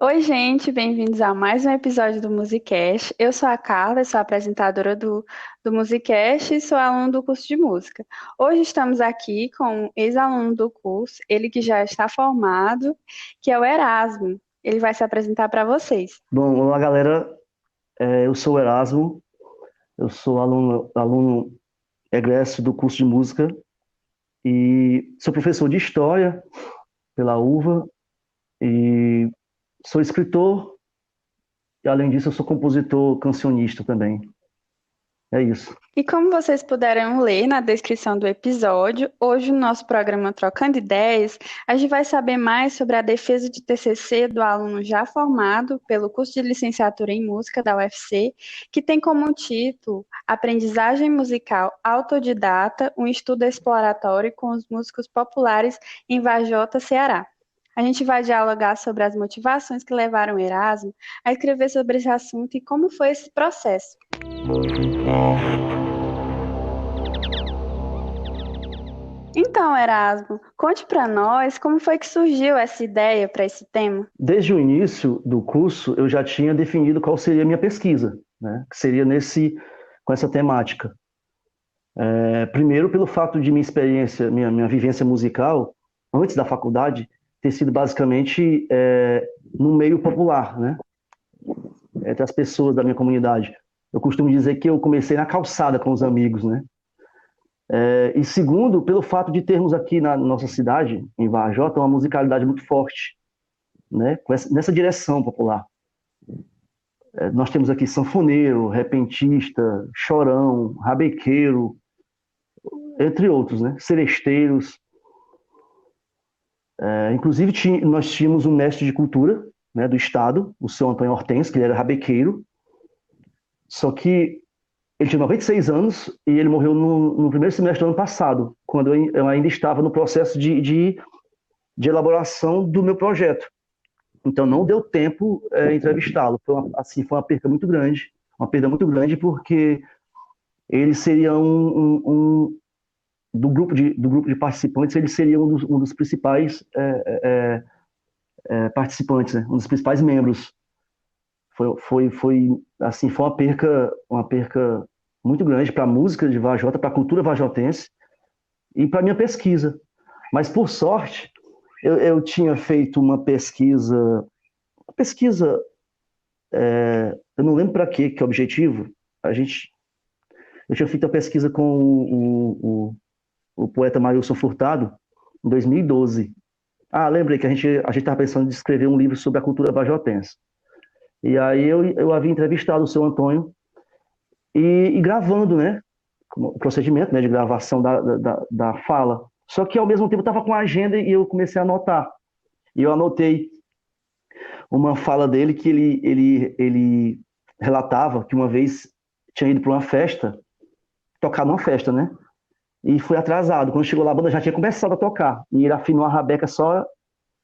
Oi, gente, bem-vindos a mais um episódio do Musicast. Eu sou a Carla, sou a apresentadora do Musicast e sou aluna do curso de música. Hoje estamos aqui com um ex-aluno do curso, ele que já está formado, que é o Erasmo. Ele vai se apresentar para vocês. Bom, olá galera, eu sou o Erasmo, eu sou aluno egresso do curso de música e sou professor de História pela UVA e sou escritor e além disso eu sou compositor cancionista também. É isso. E como vocês puderam ler na descrição do episódio, hoje no nosso programa Trocando Ideias, a gente vai saber mais sobre a defesa de TCC do aluno já formado pelo curso de licenciatura em música da UFC, que tem como título Aprendizagem Musical Autodidata, um estudo exploratório com os músicos populares em Varjota, Ceará. A gente vai dialogar sobre as motivações que levaram Erasmo a escrever sobre esse assunto e como foi esse processo. Então, Erasmo, conte para nós como foi que surgiu essa ideia para esse tema. Desde o início do curso eu já tinha definido qual seria a minha pesquisa, né? Que seria com essa temática. Primeiro pelo fato de minha experiência, minha vivência musical antes da faculdade ter sido basicamente no meio popular, né? Entre as pessoas da minha comunidade. Eu costumo dizer que eu comecei na calçada com os amigos, né? E segundo, pelo fato de termos aqui na nossa cidade, em Varjota, uma musicalidade muito forte, né? Nessa direção popular. Nós temos aqui sanfoneiro, repentista, chorão, rabequeiro, entre outros, né? Seresteiros. Inclusive, nós tínhamos um mestre de cultura, né, do estado, o seu Antônio Hortêncio, que ele era rabequeiro, só que ele tinha 96 anos e ele morreu no primeiro semestre do ano passado, quando eu ainda estava no processo de elaboração do meu projeto. Então não deu tempo entrevistá-lo. Foi uma perda muito grande, porque ele seria do grupo de participantes, ele seria um dos principais participantes, né? Um dos principais membros. Foi uma perca muito grande para a música de Vajota, para a cultura vajotense e para a minha pesquisa. Mas, por sorte, eu tinha feito uma pesquisa, eu não lembro para quê, que é o objetivo. Eu tinha feito a pesquisa com o poeta Marilson Furtado, em 2012. Ah, lembrei que a gente estava pensando em escrever um livro sobre a cultura vajotense. E aí eu havia entrevistado o seu Antônio e gravando, né? O procedimento, né, de gravação da fala. Só que ao mesmo tempo eu estava com a agenda e eu comecei a anotar. E eu anotei uma fala dele que ele relatava que uma vez tinha ido para uma festa, tocar numa festa, né? E foi atrasado. Quando chegou lá, a banda já tinha começado a tocar. E ele afinou a rabeca só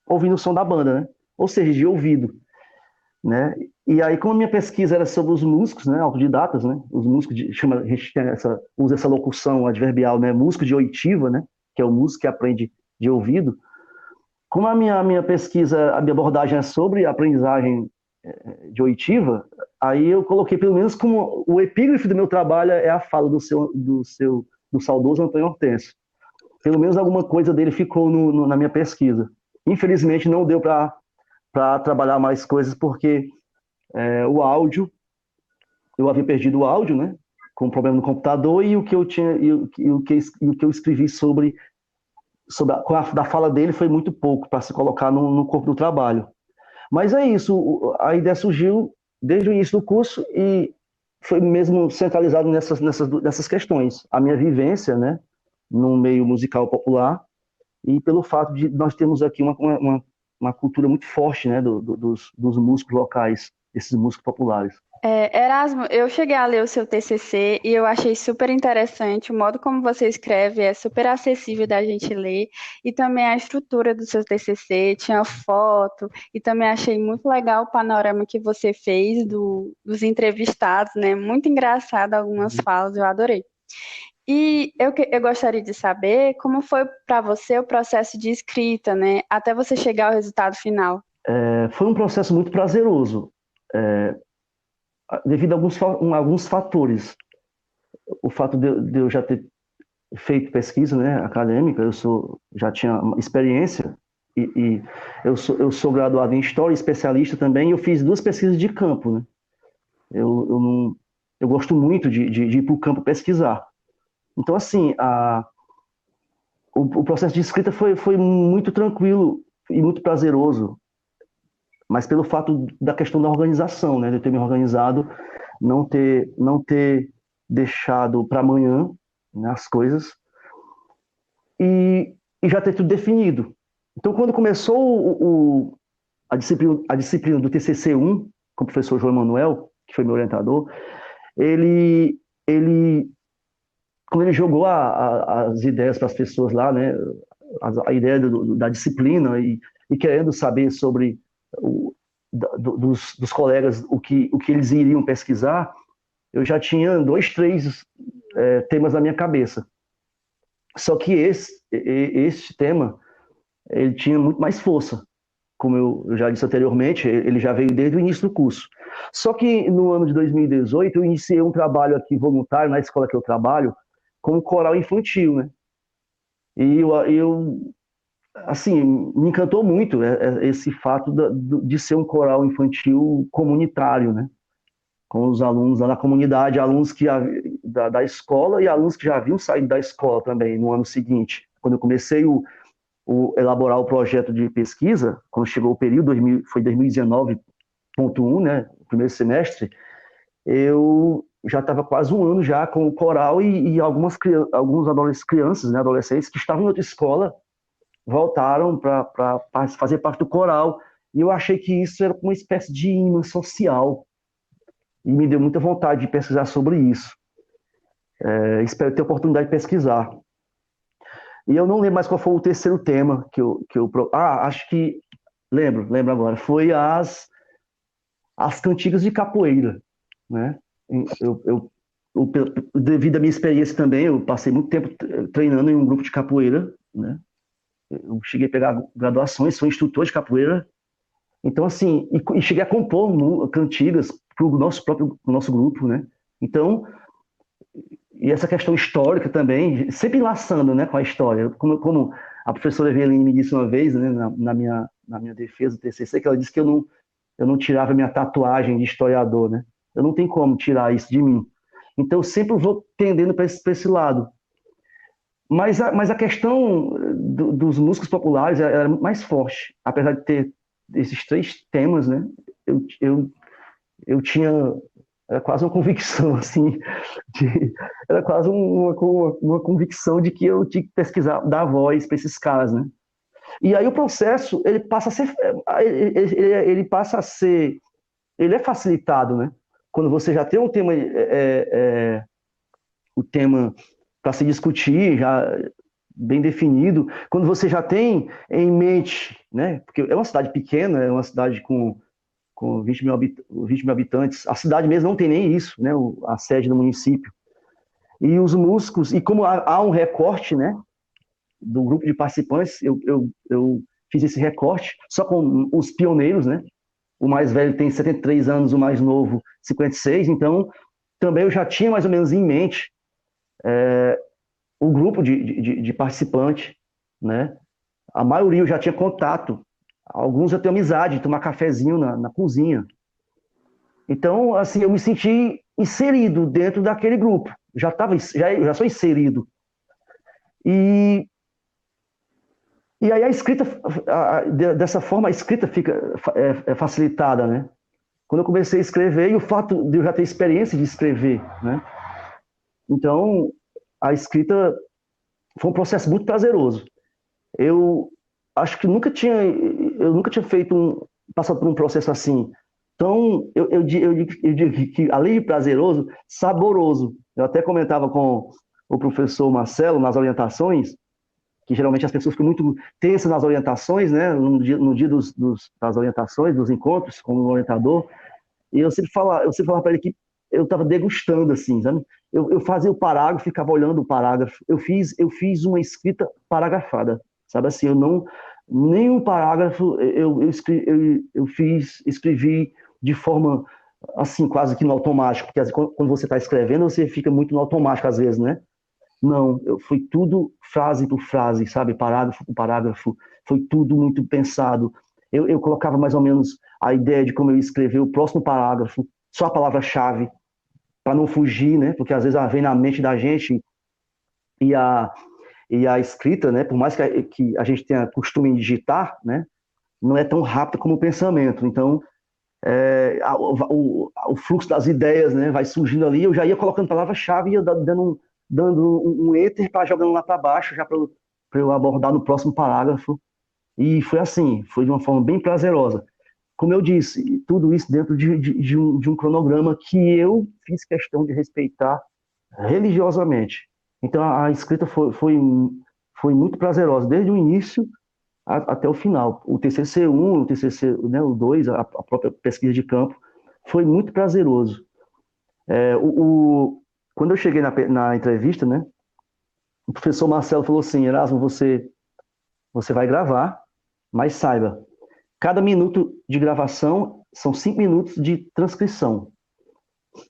ouvindo o som da banda, né? Ou seja, de ouvido, né? E aí, como a minha pesquisa era sobre os músicos, né, autodidatas, né, os músicos a gente usa essa locução adverbial, né, músico de oitiva, né, que é o músico que aprende de ouvido. Como a minha pesquisa, a minha abordagem é sobre aprendizagem de oitiva, aí eu coloquei pelo menos como o epígrafe do meu trabalho é a fala do saudoso Antônio Hortêncio. Pelo menos alguma coisa dele ficou na minha pesquisa. Infelizmente não deu para trabalhar mais coisas porque o áudio, eu havia perdido o áudio, né? Com um problema no computador e o que eu tinha e o que eu escrevi da fala dele foi muito pouco para se colocar no corpo do trabalho. Mas é isso, a ideia surgiu desde o início do curso e foi mesmo centralizado nessas questões. A minha vivência, né, no meio musical popular e pelo fato de nós termos aqui uma cultura muito forte, né, dos músicos locais, desses músicos populares. Erasmo, eu cheguei a ler o seu TCC e eu achei super interessante o modo como você escreve, é super acessível da gente ler, e também a estrutura do seu TCC, tinha foto, e também achei muito legal o panorama que você fez dos entrevistados, né? Muito engraçado algumas falas, eu adorei. E eu gostaria de saber como foi para você o processo de escrita, né? Até você chegar ao resultado final. Foi um processo muito prazeroso, devido a alguns fatores. O fato de eu já ter feito pesquisa, né, acadêmica, já tinha experiência, e eu sou graduado em História, especialista também, e eu fiz 2 pesquisas de campo, né? Eu, não, eu gosto muito de ir para o campo pesquisar. Então, assim, o processo de escrita foi muito tranquilo e muito prazeroso, mas pelo fato da questão da organização, né, de eu ter me organizado, não ter deixado para amanhã, né, as coisas, e já ter tudo definido. Então, quando começou a disciplina do TCC1, com o professor João Manuel, que foi meu orientador, ele quando ele jogou as ideias para as pessoas lá, né, a ideia da disciplina e querendo saber sobre dos colegas o que eles iriam pesquisar, eu já tinha 2, 3 temas na minha cabeça. Só que esse tema, ele tinha muito mais força. Como eu já disse anteriormente, ele já veio desde o início do curso. Só que no ano de 2018, eu iniciei um trabalho aqui voluntário na escola que eu trabalho, com coral infantil, né? E assim, me encantou muito esse fato de ser um coral infantil comunitário, né? Com os alunos lá na comunidade, alunos da escola e alunos que já haviam saído da escola também no ano seguinte. Quando eu comecei elaborar o projeto de pesquisa, quando chegou o período, foi 2019.1, né? O primeiro semestre, eu já estava quase um ano já com o coral e alguns crianças, né, adolescentes que estavam em outra escola voltaram para fazer parte do coral, e eu achei que isso era uma espécie de imã social e me deu muita vontade de pesquisar sobre isso. Espero ter a oportunidade de pesquisar. E eu não lembro mais qual foi o terceiro tema acho que lembro agora, foi as cantigas de capoeira, né? Devido à minha experiência também, eu passei muito tempo treinando em um grupo de capoeira, né? Eu cheguei a pegar graduações, sou instrutor de capoeira, então assim, e cheguei a compor cantigas para o nosso grupo, né? Então, e essa questão histórica também, sempre enlaçando, né, com a história, como a professora Eveline me disse uma vez, né, na minha defesa do TCC, que ela disse que eu não tirava minha tatuagem de historiador, né? Eu não tenho como tirar isso de mim. Então, eu sempre vou tendendo para esse lado. Mas a questão dos músicos populares era muito mais forte. Apesar de ter esses 3 temas, né? Eu tinha era quase uma convicção, assim, era quase uma convicção de que eu tinha que pesquisar, dar voz para esses caras, né? E aí o processo, ele é facilitado, né? Quando você já tem um tema, o tema para se discutir, já bem definido, quando você já tem em mente, né? Porque é uma cidade pequena, é uma cidade com 20 mil habitantes, a cidade mesmo não tem nem isso, né? A sede do município. E os músicos, e como há um recorte, né? Do grupo de participantes, eu fiz esse recorte só com os pioneiros, né? O mais velho tem 73 anos, o mais novo 56, então também eu já tinha mais ou menos em mente o grupo de participantes, né? A maioria eu já tinha contato, alguns eu tenho amizade, de tomar cafezinho na cozinha. Então, assim, eu me senti inserido dentro daquele grupo, já sou inserido. E aí a escrita, dessa forma, a escrita fica facilitada, né? Quando eu comecei a escrever, e o fato de eu já ter experiência de escrever, né? Então, a escrita foi um processo muito prazeroso. Eu acho que eu nunca tinha passado por um processo assim. Então, eu digo que, além de prazeroso, saboroso. Eu até comentava com o professor Marcelo nas orientações, que geralmente as pessoas ficam muito tensas nas orientações, né? No dia das orientações, dos encontros com o orientador, e eu sempre falava para ele que eu estava degustando, assim, sabe? Eu fazia o parágrafo, ficava olhando o parágrafo. Eu fiz uma escrita paragrafada, sabe assim? nenhum parágrafo escrevi de forma assim, quase que no automático, porque quando você está escrevendo, você fica muito no automático às vezes, né? Não, foi tudo frase por frase, sabe? Parágrafo por parágrafo, foi tudo muito pensado. Eu colocava mais ou menos a ideia de como eu ia escrever o próximo parágrafo, só a palavra-chave, para não fugir, né? Porque às vezes ela vem na mente da gente e a escrita, né? Por mais que a gente tenha costume em digitar, né? Não é tão rápida como o pensamento. Então, o fluxo das ideias, né, vai surgindo ali, eu já ia colocando palavra-chave e ia dando um enter para jogando lá para baixo, já para eu abordar no próximo parágrafo. E foi assim, foi de uma forma bem prazerosa. Como eu disse, tudo isso dentro de um cronograma que eu fiz questão de respeitar religiosamente. Então a escrita foi muito prazerosa, desde o início até o final. O TCC1, o TCC, né, o 2, a própria pesquisa de campo, foi muito prazeroso. É, quando eu cheguei na entrevista, né, o professor Marcelo falou assim: Erasmo, você vai gravar, mas saiba, cada minuto de gravação são 5 minutos de transcrição.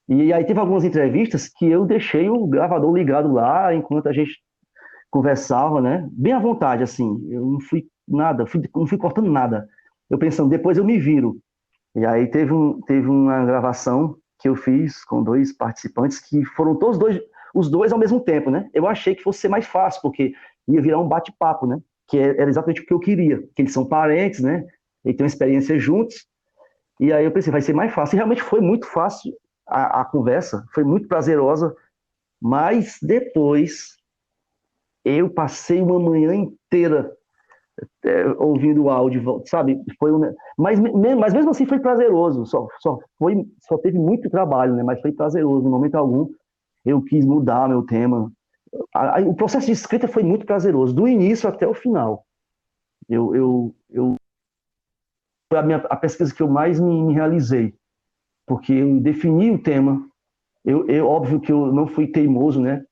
E aí teve algumas entrevistas que eu deixei o gravador ligado lá enquanto a gente conversava, né? Bem à vontade, assim. Eu não fui nada, não fui cortando nada. Eu pensando, depois eu me viro. E aí teve uma gravação que eu fiz com dois participantes que foram todos os dois ao mesmo tempo, né? Eu achei que fosse ser mais fácil, porque ia virar um bate-papo, né? Que era exatamente o que eu queria, que eles são parentes, né? E têm uma experiência juntos. E aí eu pensei, vai ser mais fácil. E realmente foi muito fácil a conversa, foi muito prazerosa, mas depois eu passei uma manhã inteira ouvindo o áudio, sabe? Mas mesmo assim foi prazeroso, só teve muito trabalho, né? Mas foi prazeroso, no momento algum eu quis mudar meu tema. O processo de escrita foi muito prazeroso, do início até o final. Foi a pesquisa que eu mais me realizei, porque eu defini o tema. Óbvio que eu não fui teimoso, né?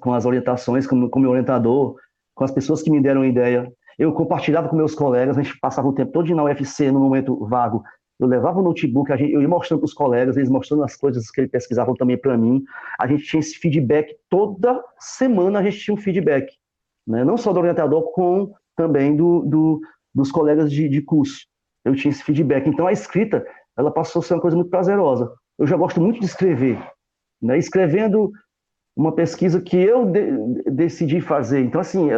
Com as orientações, com o meu orientador, com as pessoas que me deram a ideia. Eu compartilhava com meus colegas, a gente passava o tempo todo na UFC, no momento vago. Eu levava o notebook, eu ia mostrando para os colegas, eles mostrando as coisas que eles pesquisavam também para mim. A gente tinha esse feedback, toda semana a gente tinha um feedback, né? Não só do orientador, como também dos colegas de curso. Eu tinha esse feedback. Então a escrita, ela passou a ser uma coisa muito prazerosa. Eu já gosto muito de escrever, né? Escrevendo uma pesquisa que eu decidi fazer. Então, assim,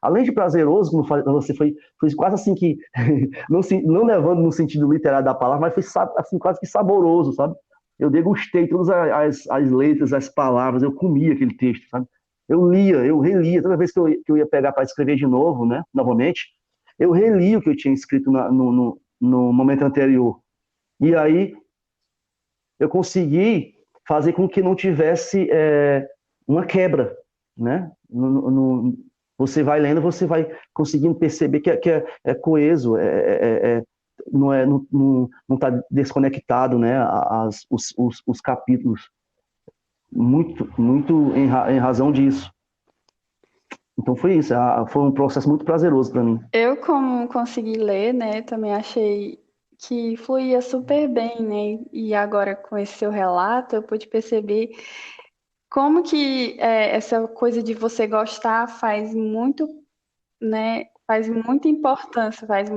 além de prazeroso, como você foi quase assim que, não levando no sentido literário da palavra, mas foi assim, quase que saboroso, sabe? Eu degustei todas as letras, as palavras, eu comia aquele texto, sabe? Eu lia, eu relia, toda vez que eu ia pegar para escrever de novo, né, novamente, eu relia o que eu tinha escrito no momento anterior. E aí eu consegui fazer com que não tivesse uma quebra, né? Você vai lendo, você vai conseguindo perceber que é coeso, não está desconectado, né? Os capítulos, muito em razão disso. Então foi isso, foi um processo muito prazeroso para mim. Eu, como consegui ler, né, também achei que fluía super bem, né? E agora com esse seu relato, eu pude perceber como que essa coisa de você gostar faz muito, né? Faz muita importância, faz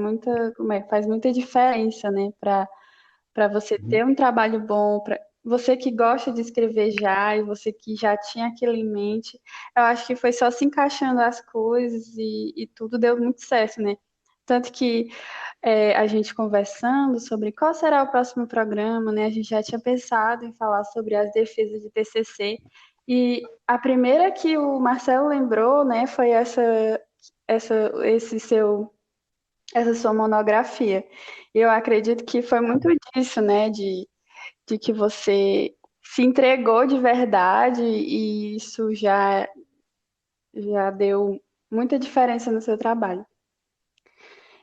muita diferença, né? Para você ter um trabalho bom, para você que gosta de escrever já e você que já tinha aquilo em mente, eu acho que foi só se encaixando as coisas e tudo deu muito certo, né? Tanto que a gente conversando sobre qual será o próximo programa, né? A gente já tinha pensado em falar sobre as defesas de TCC e a primeira que o Marcelo lembrou, né, foi esse seu essa sua monografia. Eu acredito que foi muito disso, né, de que você se entregou de verdade e isso já deu muita diferença no seu trabalho.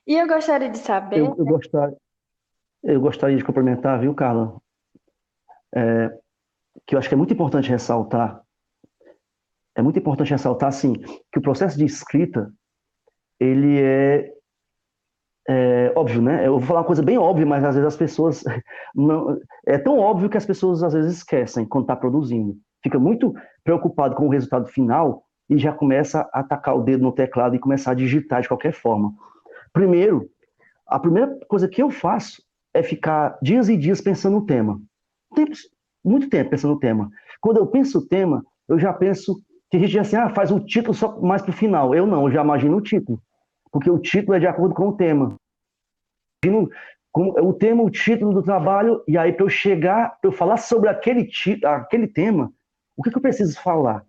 E eu gostaria de saber, Eu, eu, gostaria, eu gostaria de complementar, viu, Carla? Que eu acho que é muito importante ressaltar, assim, que o processo de escrita ele é óbvio, né? Eu vou falar uma coisa bem óbvia, mas às vezes as pessoas não. É tão óbvio que as pessoas às vezes esquecem quando está produzindo. Fica muito preocupado com o resultado final e já começa a atacar o dedo no teclado e começar a digitar de qualquer forma. Primeiro, a primeira coisa que eu faço é ficar dias e dias pensando no tema. Tempo, muito tempo pensando no tema. Quando eu penso o tema, eu já penso. Tem gente que diz assim, faz o título só mais pro final. Eu não, eu já imagino o título. Porque o título é de acordo com o tema. O tema, o título do trabalho, e aí para eu chegar, para eu falar sobre aquele tema, o que eu preciso falar?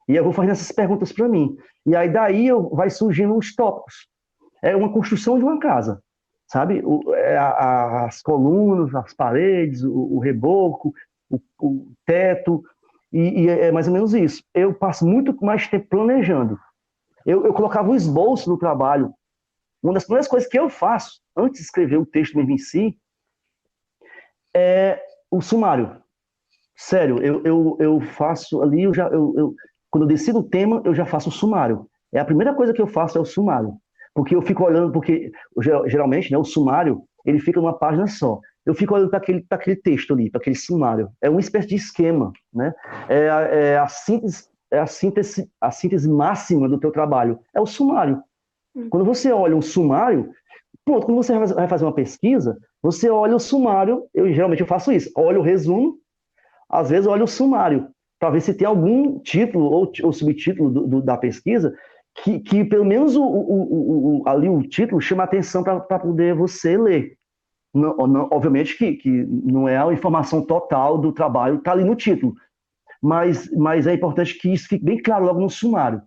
E eu vou fazendo essas perguntas para mim. E aí daí vai surgindo os tópicos. É uma construção de uma casa, sabe? As colunas, as paredes, o reboco, o teto, e é mais ou menos isso. Eu passo muito mais tempo planejando. Eu colocava um esboço no trabalho. Uma das primeiras coisas que eu faço, antes de escrever o texto mesmo em si, é o sumário. Sério, eu faço ali, quando eu decido o tema, eu já faço o sumário. É a primeira coisa que eu faço é o sumário. Porque eu fico olhando, porque geralmente, né, o sumário, ele fica numa página só. Eu fico olhando para aquele texto ali, para aquele sumário. É uma espécie de esquema, né? A síntese máxima do teu trabalho. É o sumário. Quando você olha um sumário, pronto, quando você vai fazer uma pesquisa, você olha o sumário, geralmente eu faço isso, olho o resumo, às vezes olho o sumário, para ver se tem algum título ou subtítulo da pesquisa que pelo menos ali o título chama a atenção para poder você ler. Não, obviamente que não é a informação total do trabalho, está ali no título, mas é importante que isso fique bem claro logo no sumário.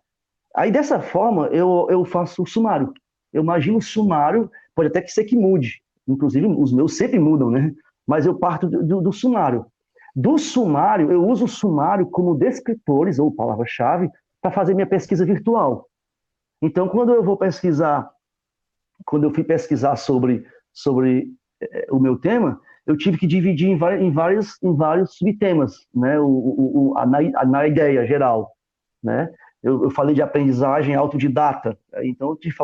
Aí dessa forma eu faço o sumário. Eu imagino o sumário, pode até que ser que mude. Inclusive os meus sempre mudam, né? Mas eu parto do sumário. Do sumário, eu uso o sumário como descritores ou palavra-chave para fazer minha pesquisa virtual. Então, quando eu fui pesquisar sobre o meu tema, eu tive que dividir em vários subtemas, né? Na ideia geral, né? Eu falei de aprendizagem autodidata, então eu tive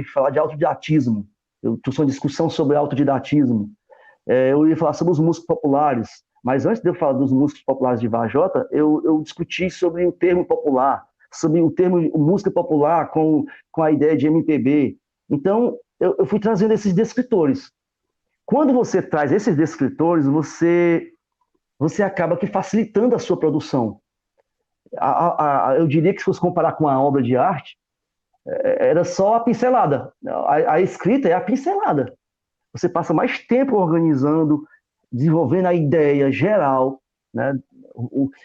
que falar de autodidatismo. Eu trouxe uma discussão sobre autodidatismo. Eu ia falar sobre os músicos populares, mas antes de eu falar dos músicos populares de Vajota, eu discuti sobre o termo popular, sobre o termo música popular com a ideia de MPB. Então, eu fui trazendo esses descritores. Quando você traz esses descritores, você acaba que facilitando a sua produção. Eu diria que se fosse comparar com uma obra de arte, era só a pincelada. A escrita é a pincelada. Você passa mais tempo organizando, desenvolvendo a ideia geral, né?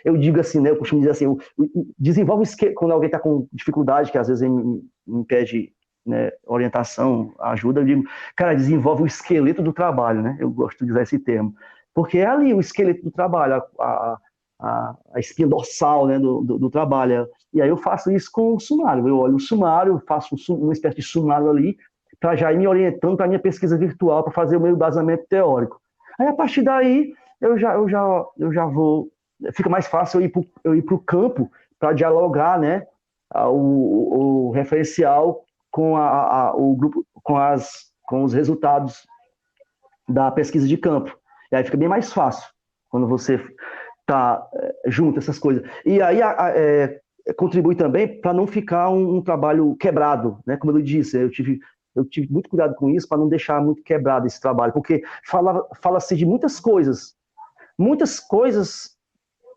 Eu digo assim, né? Eu costumo dizer assim, desenvolve quando alguém está com dificuldade, que às vezes me pede, né, orientação, ajuda, eu digo, cara, desenvolve o esqueleto do trabalho, né? Eu gosto de usar esse termo, porque é ali o esqueleto do trabalho, a espinha dorsal, né, do trabalho. E aí eu faço isso com o sumário. Eu olho o sumário, faço uma espécie de sumário ali, para já ir me orientando para a minha pesquisa virtual, para fazer o meu embasamento teórico. Aí, a partir daí, eu já vou. Fica mais fácil eu ir para o campo para dialogar, né, o referencial com o grupo, com os resultados da pesquisa de campo. E aí fica bem mais fácil quando você tá junto essas coisas. E aí contribui também para não ficar um trabalho quebrado, né? Como eu disse, eu tive muito cuidado com isso para não deixar muito quebrado esse trabalho, porque fala-se de muitas coisas,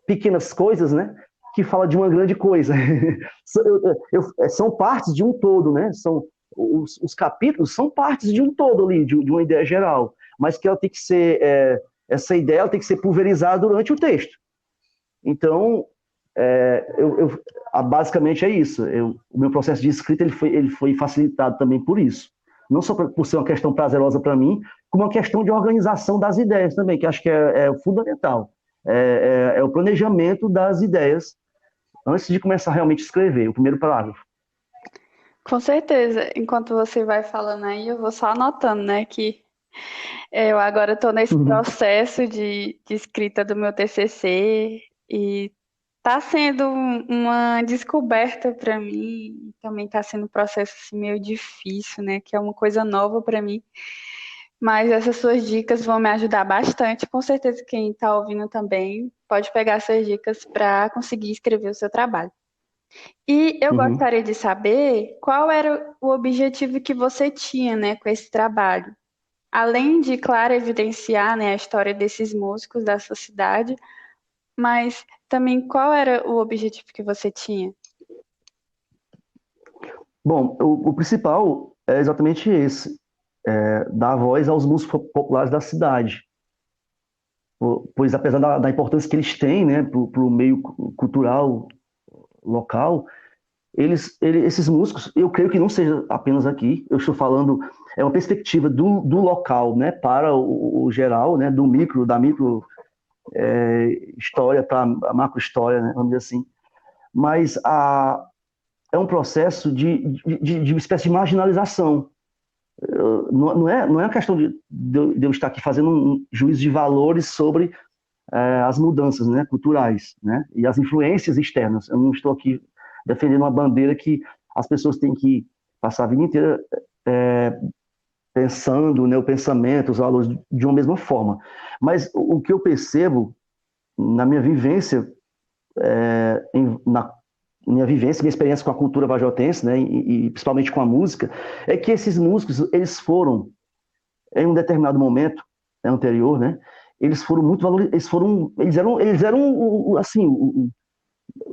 pequenas coisas, né? Que fala de uma grande coisa. São partes de um todo, né? Os capítulos são partes de um todo ali, de uma ideia geral, mas que ela tem que ser essa ideia ela tem que ser pulverizada durante o texto. Então, basicamente é isso. O meu processo de escrita ele foi facilitado também por isso. Não só por ser uma questão prazerosa para mim, como uma questão de organização das ideias também, que acho que é fundamental. É o planejamento das ideias antes de começar realmente a escrever, o primeiro parágrafo. Com certeza. Enquanto você vai falando aí, eu vou só anotando, né, que eu agora estou nesse processo de escrita do meu TCC e Tá sendo uma descoberta para mim, também tá sendo um processo assim, meio difícil, né? Que é uma coisa nova para mim. Mas essas suas dicas vão me ajudar bastante. Com certeza quem está ouvindo também pode pegar essas dicas para conseguir escrever o seu trabalho. E eu Uhum. gostaria de saber qual era o objetivo que você tinha, né, com esse trabalho. Além de, claro, evidenciar, né, a história desses músicos da sua cidade, mas também qual era o objetivo que você tinha? Bom, o principal é exatamente esse, dar voz aos músicos populares da cidade. Pois apesar da importância que eles têm, né, para o meio cultural local, esses músicos, eu creio que não seja apenas aqui, eu estou falando, é uma perspectiva do local, né, para o geral, né, da micro história para a macro história, né, vamos dizer assim. Mas é um processo de uma espécie de marginalização. Não é uma questão de eu estar aqui fazendo um juízo de valores sobre as mudanças, né, culturais, né, e as influências externas. Eu não estou aqui defendendo uma bandeira que as pessoas têm que passar a vida inteira é, pensando, né, o pensamento, os valores de uma mesma forma. Mas o que eu percebo na minha vivência, na minha vivência, minha experiência com a cultura vajotense, né, e principalmente com a música, é que esses músicos, eles foram, em um determinado momento anterior, né, eles foram muito valorizados, eles eram assim,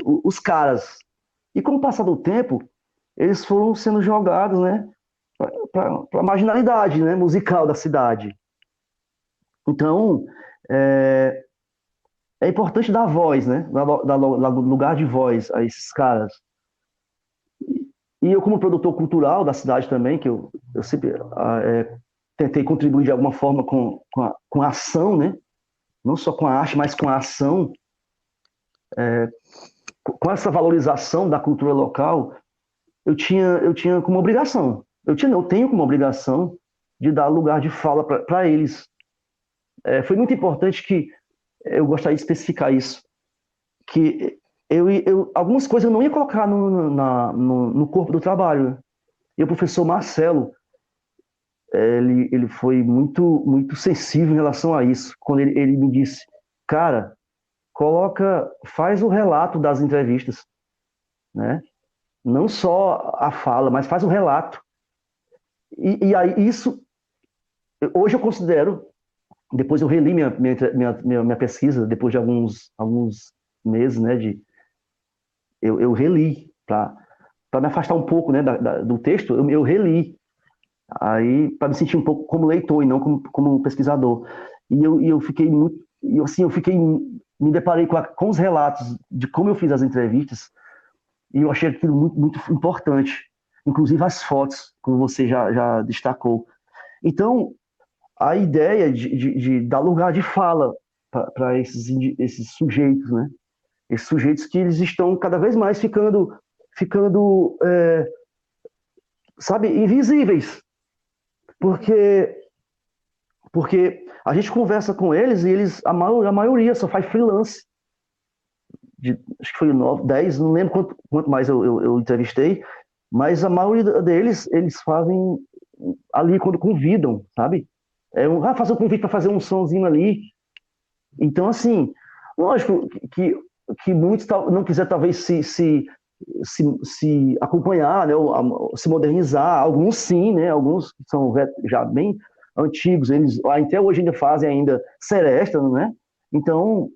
os caras. E com o passar do tempo, eles foram sendo jogados, né, para a marginalidade, né, musical da cidade. Então, é, é importante dar voz, né, dar lugar de voz a esses caras. E eu, como produtor cultural da cidade também, que eu sempre tentei contribuir de alguma forma com a ação, né, não só com a arte, mas com a ação, com essa valorização da cultura local, eu tinha como obrigação, eu tenho como obrigação de dar lugar de fala para eles. Foi muito importante que eu gostaria de especificar isso, que algumas coisas eu não ia colocar no corpo do trabalho. E o professor Marcelo, ele foi muito sensível em relação a isso, quando ele me disse, cara, faz o relato das entrevistas, né? Não só a fala, mas faz o relato. E aí isso, hoje eu considero, depois eu reli minha pesquisa, depois de alguns meses, né, eu reli, para me afastar um pouco, né, do texto, eu reli, aí para me sentir um pouco como leitor e não como pesquisador. E eu fiquei muito, assim, me deparei com os relatos de como eu fiz as entrevistas, e eu achei aquilo muito importante, inclusive as fotos, como você já destacou. Então, a ideia de dar lugar de fala para esses sujeitos, né? Esses sujeitos que eles estão cada vez mais ficando sabe, invisíveis, porque a gente conversa com eles e a maioria só faz freelance. Acho que foi 9, 10, não lembro quanto mais eu entrevistei, mas a maioria deles, eles fazem ali quando convidam, sabe? Fazer um convite para fazer um sonzinho ali. Então, assim, lógico que muitos não quiserem talvez se acompanhar, né, ou se modernizar, alguns sim, né, alguns que são já bem antigos, eles até hoje ainda fazem ainda seresta, né? Então,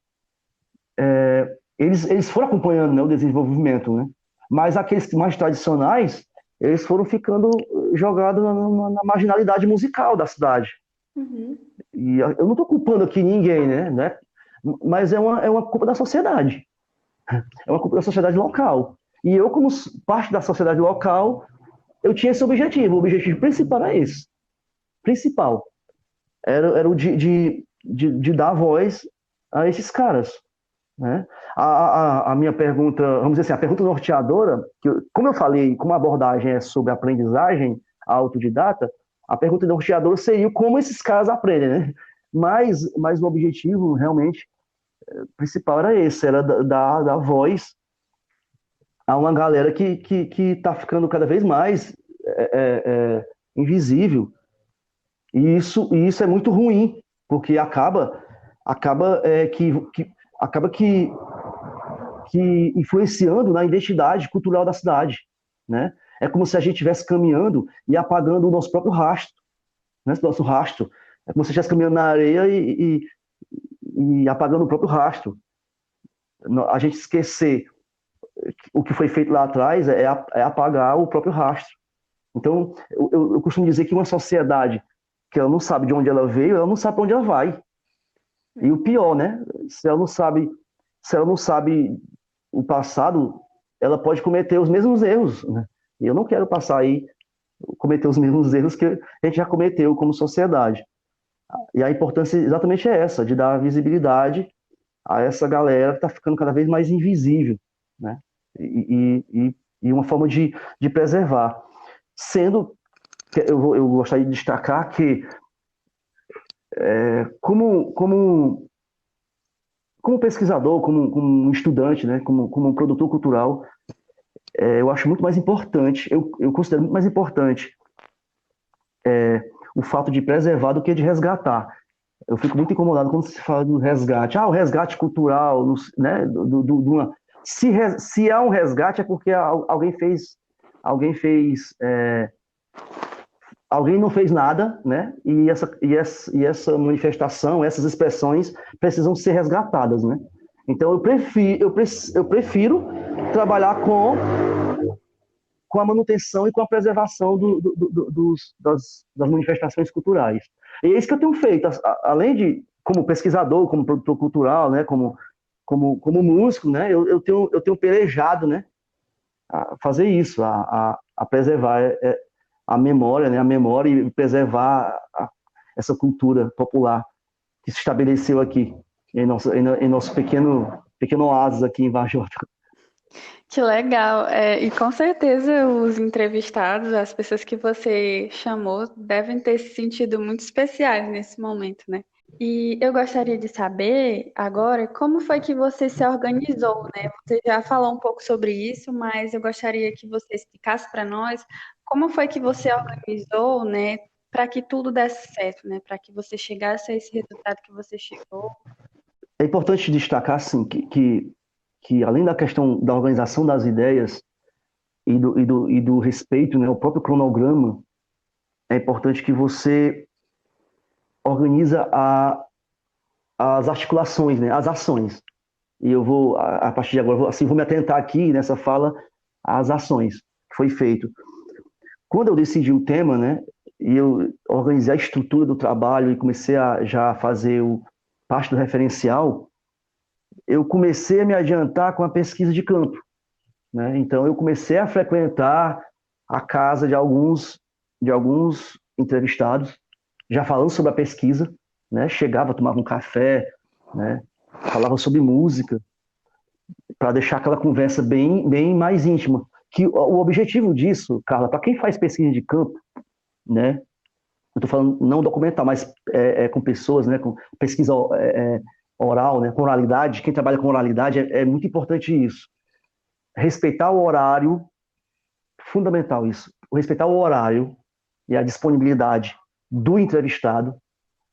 eles foram acompanhando, né, o desenvolvimento, né? Mas aqueles mais tradicionais, eles foram ficando jogados na marginalidade musical da cidade. Uhum. E eu não estou culpando aqui ninguém, né? Mas é uma culpa da sociedade. É uma culpa da sociedade local. E eu, como parte da sociedade local, eu tinha esse objetivo. O objetivo principal era esse. Principal. Era o de dar voz a esses caras. Né? A minha pergunta, vamos dizer assim, a pergunta norteadora, como eu falei, como a abordagem é sobre aprendizagem autodidata, a pergunta norteadora seria como esses caras aprendem, né? Mas o objetivo realmente principal era esse, era dar voz a uma galera que tá ficando cada vez mais invisível. E isso é muito ruim, porque acaba que influenciando na identidade cultural da cidade, né? É como se a gente estivesse caminhando e apagando o nosso próprio rastro, né? Nosso rastro. É como se a gente estivesse caminhando na areia e apagando o próprio rastro. A gente esquecer o que foi feito lá atrás é apagar o próprio rastro. Então, eu costumo dizer que uma sociedade que ela não sabe de onde ela veio, ela não sabe para onde ela vai. E o pior, né? Se ela não sabe o passado, ela pode cometer os mesmos erros, né? E eu não quero passar aí, cometer os mesmos erros que a gente já cometeu como sociedade. E a importância exatamente é essa, de dar visibilidade a essa galera que está ficando cada vez mais invisível, né? E uma forma de preservar. Sendo que eu gostaria de destacar que, como pesquisador, como um estudante, né, como um produtor cultural, eu acho muito mais importante, eu considero muito mais importante o fato de preservar do que de resgatar. Eu fico muito incomodado quando se fala do resgate. O resgate cultural, né, se há um resgate é porque alguém fez, alguém não fez nada, né? E essa manifestação, essas expressões precisam ser resgatadas, né? Então eu prefiro trabalhar com a manutenção e com a preservação das manifestações culturais. E é isso que eu tenho feito, além de como pesquisador, como produtor cultural, né? Como músico, né? Eu tenho pelejado, né? A fazer isso, a preservar a memória, né? A memória e preservar essa cultura popular que se estabeleceu aqui em nosso pequeno oásis aqui em Varjota. Que legal. E com certeza os entrevistados, as pessoas que você chamou, devem ter se sentido muito especiais nesse momento, né? E eu gostaria de saber agora como foi que você se organizou, né? Você já falou um pouco sobre isso, mas eu gostaria que você explicasse para nós como foi que você organizou, né, para que tudo desse certo, né? Para que você chegasse a esse resultado que você chegou. É importante destacar, assim, que além da questão da organização das ideias e do respeito, né, o próprio cronograma, é importante que você organiza as articulações, né, as ações. E eu vou, a partir de agora, vou me atentar aqui nessa fala às ações que foi feito. Quando eu decidi o tema, né, e eu organizei a estrutura do trabalho e comecei a já fazer parte do referencial, eu comecei a me adiantar com a pesquisa de campo, né? Então eu comecei a frequentar a casa de alguns entrevistados, já falando sobre a pesquisa, né? Chegava, tomava um café, né? Falava sobre música, para deixar aquela conversa bem, bem mais íntima. Que o objetivo disso, Carla, para quem faz pesquisa de campo, né? Eu estou falando não documental, mas com pessoas, né? Com pesquisa oral, né? Com oralidade. Quem trabalha com oralidade é muito importante isso. Respeitar o horário, fundamental isso. Respeitar o horário e a disponibilidade do entrevistado,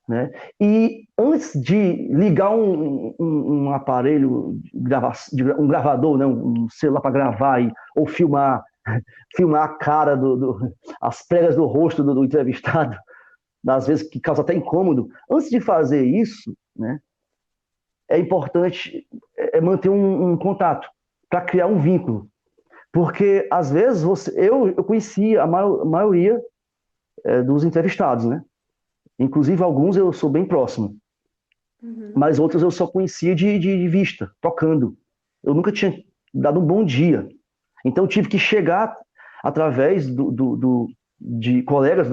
né? E antes de ligar um aparelho, um gravador, né? Um celular para gravar ou filmar a cara, as pregas do rosto do entrevistado, às vezes que causa até incômodo. Antes de fazer isso, né? É importante manter um contato para criar um vínculo. Porque, às vezes, eu conhecia a maioria dos entrevistados, né? Inclusive, alguns eu sou bem próximo. Uhum. Mas outros eu só conhecia de vista, tocando. Eu nunca tinha dado um bom dia. Então, eu tive que chegar através de colegas,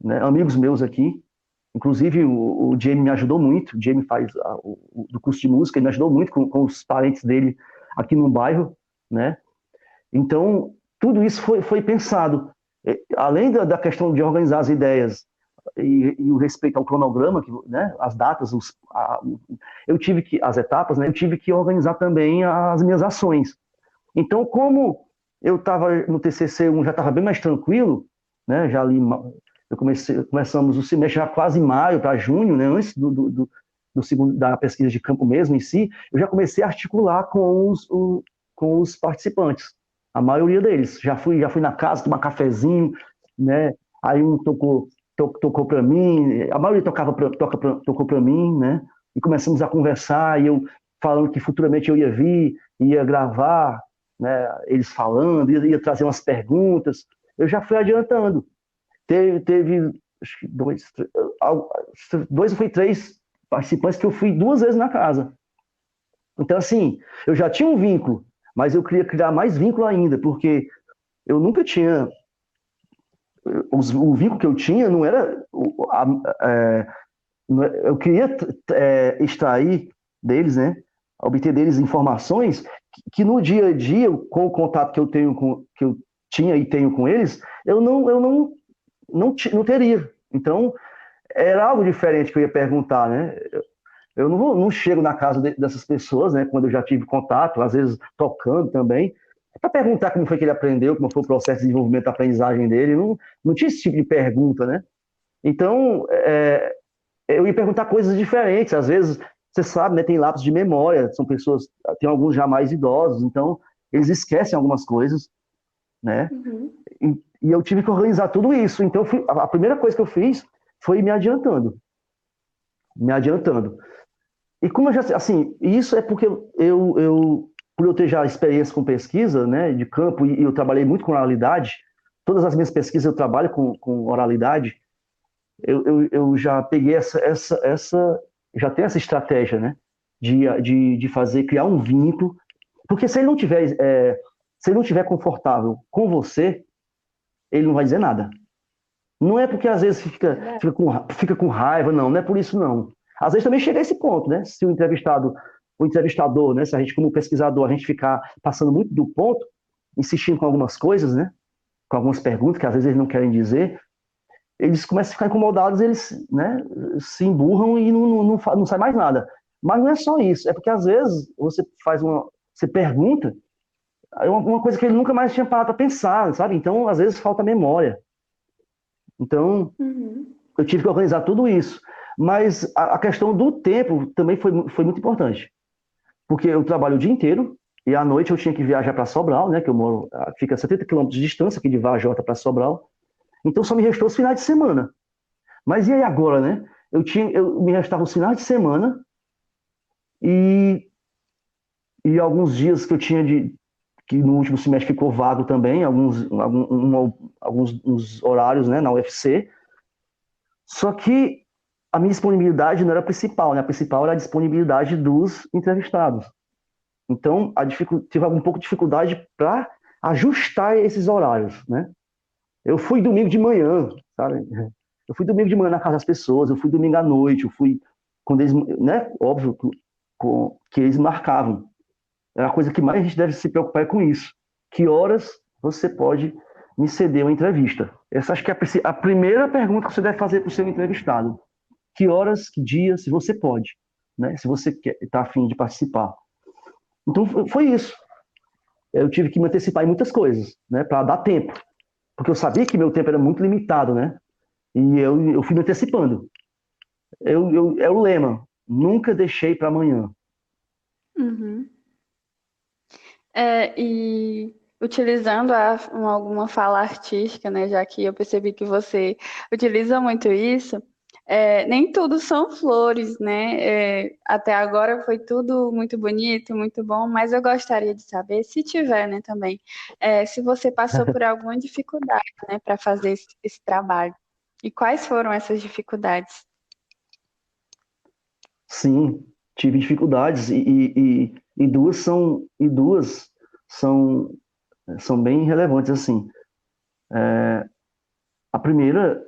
né, amigos meus aqui. Inclusive, o Jamie me ajudou muito. O Jamie faz do curso de música, ele me ajudou muito com os parentes dele aqui no bairro, né? Então, tudo isso foi pensado. Além da questão de organizar as ideias, e o respeito ao cronograma, né, as datas, eu tive que, as etapas, né, eu tive que organizar também as minhas ações. Então, como eu estava no TCC1, já estava bem mais tranquilo, né, já ali, começamos o semestre já quase em maio para junho, né, antes do segundo, da pesquisa de campo mesmo em si, eu já comecei a articular com os participantes, a maioria deles. Já fui na casa tomar cafezinho, né, aí um tocou para mim, a maioria tocou para mim, né, e começamos a conversar, e eu falando que futuramente eu ia vir, ia gravar, né, eles falando, ia trazer umas perguntas, eu já fui adiantando. Teve acho que dois ou três participantes que eu fui 2 vezes na casa. Então, assim, eu já tinha um vínculo, mas eu queria criar mais vínculo ainda, porque eu nunca tinha... O vínculo que eu tinha não era... eu queria extrair deles, né? Obter deles informações que no dia a dia, com o contato que eu tinha e tenho com eles, eu não teria. Então, era algo diferente que eu ia perguntar, né? Eu não chego na casa dessas pessoas, né? Quando eu já tive contato, às vezes tocando também, para perguntar como foi que ele aprendeu, como foi o processo de desenvolvimento da aprendizagem dele. Não tinha esse tipo de pergunta, né? Então, eu ia perguntar coisas diferentes. Às vezes, você sabe, né? Tem lapsos de memória, são pessoas, tem alguns já mais idosos, então eles esquecem algumas coisas, né? Uhum. E eu tive que organizar tudo isso. Então, a primeira coisa que eu fiz foi me adiantando. Me adiantando. E como eu já, assim, isso é porque por eu ter já experiência com pesquisa, né, de campo, e eu trabalhei muito com oralidade, todas as minhas pesquisas eu trabalho com oralidade, eu já peguei já tenho essa estratégia, né, de criar um vínculo, porque se ele não tiver confortável com você, ele não vai dizer nada. Não é porque às vezes fica com raiva, não é por isso não. Às vezes também chega a esse ponto, né? Se o entrevistador, né? Se a gente como pesquisador, a gente ficar passando muito do ponto, insistindo com algumas coisas, né? Com algumas perguntas que às vezes eles não querem dizer, eles começam a ficar incomodados, eles, né, se emburram e não sai mais nada. Mas não é só isso, é porque às vezes você pergunta uma coisa que ele nunca mais tinha parado para pensar, sabe? Então, às vezes falta memória. Então, eu tive que organizar tudo isso. Mas a questão do tempo também foi muito importante. Porque eu trabalho o dia inteiro e à noite eu tinha que viajar para Sobral, né, que eu moro, fica a 70 quilômetros de distância aqui de Varjota para Sobral. Então só me restou os finais de semana. Mas e aí agora, né? Me restavam os finais de semana e alguns dias que eu tinha que no último semestre ficou vago também, alguns uns horários, né, na UFC. Só que a minha disponibilidade não era a principal, né? A principal era a disponibilidade dos entrevistados. Então, tive um pouco de dificuldade para ajustar esses horários, né? Eu fui domingo de manhã, sabe? Eu fui domingo de manhã na casa das pessoas, eu fui domingo à noite, eu fui quando eles, né? Óbvio que eles marcavam. É a coisa que mais a gente deve se preocupar é com isso. Que horas você pode me ceder uma entrevista? Essa acho que é a primeira pergunta que você deve fazer para o seu entrevistado. Que horas, que dias, se você pode, né? Se você está afim de participar. Então foi isso. Eu tive que me antecipar em muitas coisas, né? Para dar tempo, porque eu sabia que meu tempo era muito limitado, né? E eu fui me antecipando. É o lema. Nunca deixei para amanhã. Uhum. E utilizando alguma fala artística, né? Já que eu percebi que você utiliza muito isso. Nem tudo são flores, né? Até agora foi tudo muito bonito, muito bom, mas eu gostaria de saber, se tiver, né, também, se você passou por alguma dificuldade, né, para fazer esse trabalho. E quais foram essas dificuldades? Sim, tive dificuldades e duas são bem relevantes assim. A primeira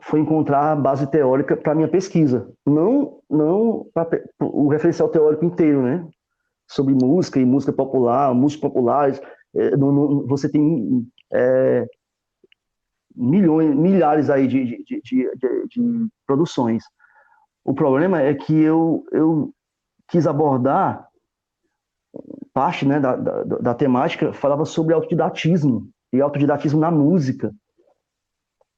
foi encontrar a base teórica para minha pesquisa, não o referencial teórico inteiro, né? Sobre música e música popular, músicos populares. Você tem milhões, milhares aí de produções. O problema é que eu quis abordar parte, né, da temática, falava sobre autodidatismo, e autodidatismo na música.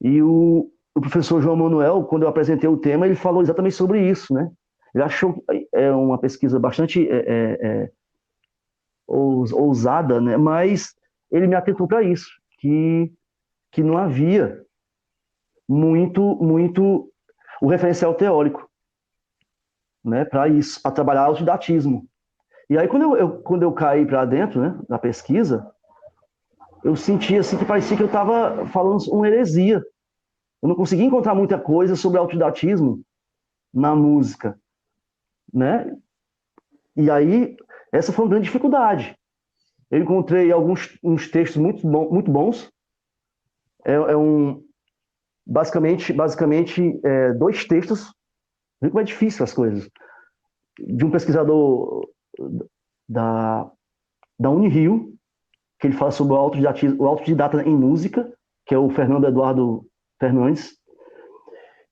E o professor João Manuel, quando eu apresentei o tema, ele falou exatamente sobre isso, né? Ele achou que é uma pesquisa bastante ousada, né? Mas ele me atentou para isso, que não havia muito o referencial teórico, né? Para isso, para trabalhar autodidatismo. E aí, quando eu caí para dentro, né, da pesquisa, eu senti assim que parecia que eu estava falando uma heresia. Eu não conseguia encontrar muita coisa sobre autodidatismo na música, né? E aí, essa foi uma grande dificuldade. Eu encontrei uns textos muito bons. Basicamente dois textos. Viu como é difícil as coisas. De um pesquisador da Unirio, que ele fala sobre o autodidata em música, que é o Fernando Eduardo Fernandes.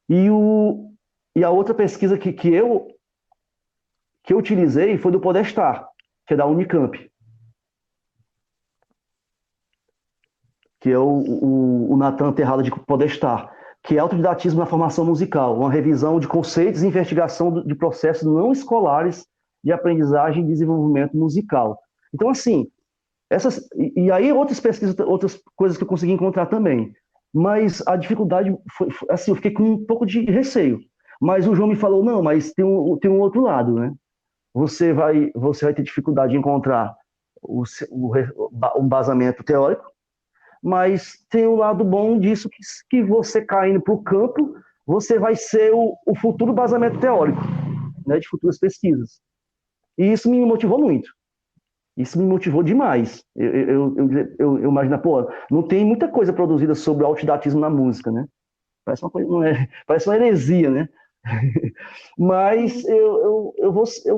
E a outra pesquisa que eu utilizei foi do Podestar, que é da Unicamp, que é o Natan Terrada de Podestar, que é autodidatismo na formação musical, uma revisão de conceitos e investigação de processos não escolares de aprendizagem e desenvolvimento musical. Então, assim, e aí outras pesquisas, outras coisas que eu consegui encontrar também. Mas a dificuldade foi assim, eu fiquei com um pouco de receio. Mas o João me falou, não, mas tem um outro lado, né? Você vai ter dificuldade de encontrar o embasamento teórico, mas tem um lado bom disso, que você caindo para o campo, você vai ser o futuro embasamento teórico, né, de futuras pesquisas. E isso me motivou muito. Isso me motivou demais. Eu imagino, pô, não tem muita coisa produzida sobre o autodidatismo na música, né? Parece uma coisa, não é, parece uma heresia, né? Mas eu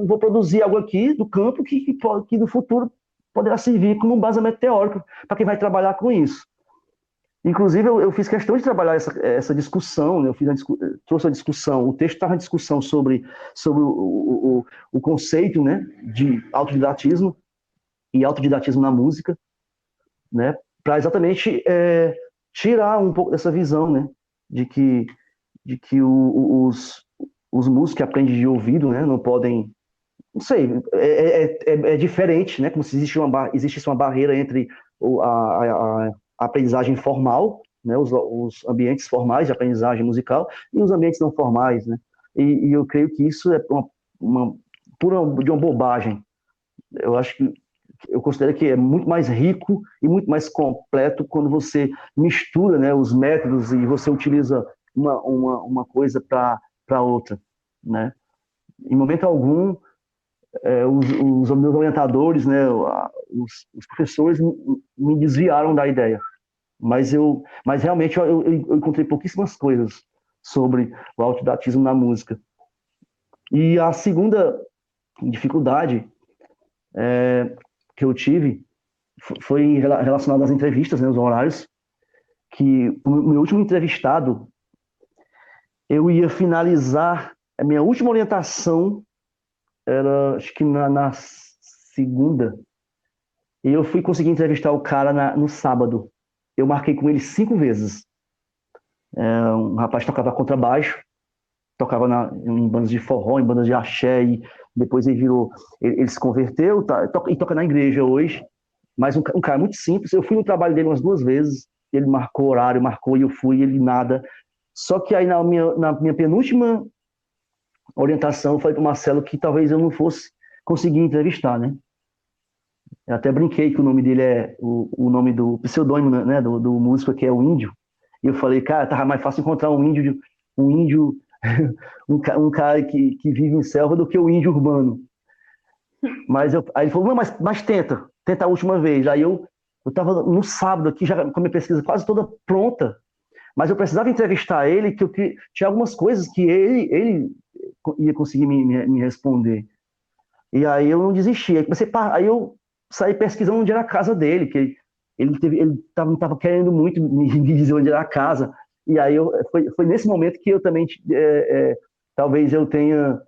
vou produzir algo aqui do campo que no futuro poderá servir como um embasamento teórico para quem vai trabalhar com isso. Inclusive, eu fiz questão de trabalhar essa discussão, né? Trouxe a discussão, o texto estava em discussão sobre o conceito, né, de autodidatismo e autodidatismo na música, né, para exatamente tirar um pouco dessa visão, né, de que os músicos que aprendem de ouvido, né, não podem, não sei, é diferente, né, como se existisse uma barreira entre a aprendizagem formal, né, os ambientes formais de aprendizagem musical e os ambientes não formais, né, e eu creio que isso é de uma bobagem. Eu acho que eu considero que é muito mais rico e muito mais completo quando você mistura, né, os métodos e você utiliza uma coisa para outra, né? Em momento algum, os meus orientadores, né, os professores me desviaram da ideia, mas realmente eu encontrei pouquíssimas coisas sobre o autodidatismo na música. E a segunda dificuldade que eu tive foi relacionada às entrevistas, né, os horários, que o meu último entrevistado, eu ia finalizar, a minha última orientação era, acho que na segunda, e eu fui conseguir entrevistar o cara no sábado. Eu marquei com ele 5 vezes. Um rapaz tocava contrabaixo, tocava em bandas de forró, em bandas de axé, e depois ele se converteu, e toca na igreja hoje, mas um cara muito simples. Eu fui no trabalho dele umas 2 vezes, ele marcou horário, marcou, e eu fui, ele nada. Só que aí na minha penúltima orientação, eu falei para o Marcelo que talvez eu não fosse conseguir entrevistar, né? Eu até brinquei que o nome dele é o nome do pseudônimo, né, do músico, que é o Índio. E eu falei, cara, tava mais fácil encontrar um índio um cara que vive em selva do que o índio urbano. Aí ele falou, não, mas tenta a última vez. Aí eu estava no sábado aqui, já com a minha pesquisa quase toda pronta, mas eu precisava entrevistar ele, que tinha algumas coisas que ele ia conseguir me responder. E aí eu não desisti. Aí eu saí pesquisando onde era a casa dele, que ele tava querendo muito me dizer onde era a casa. E aí foi nesse momento que eu também, talvez eu tenha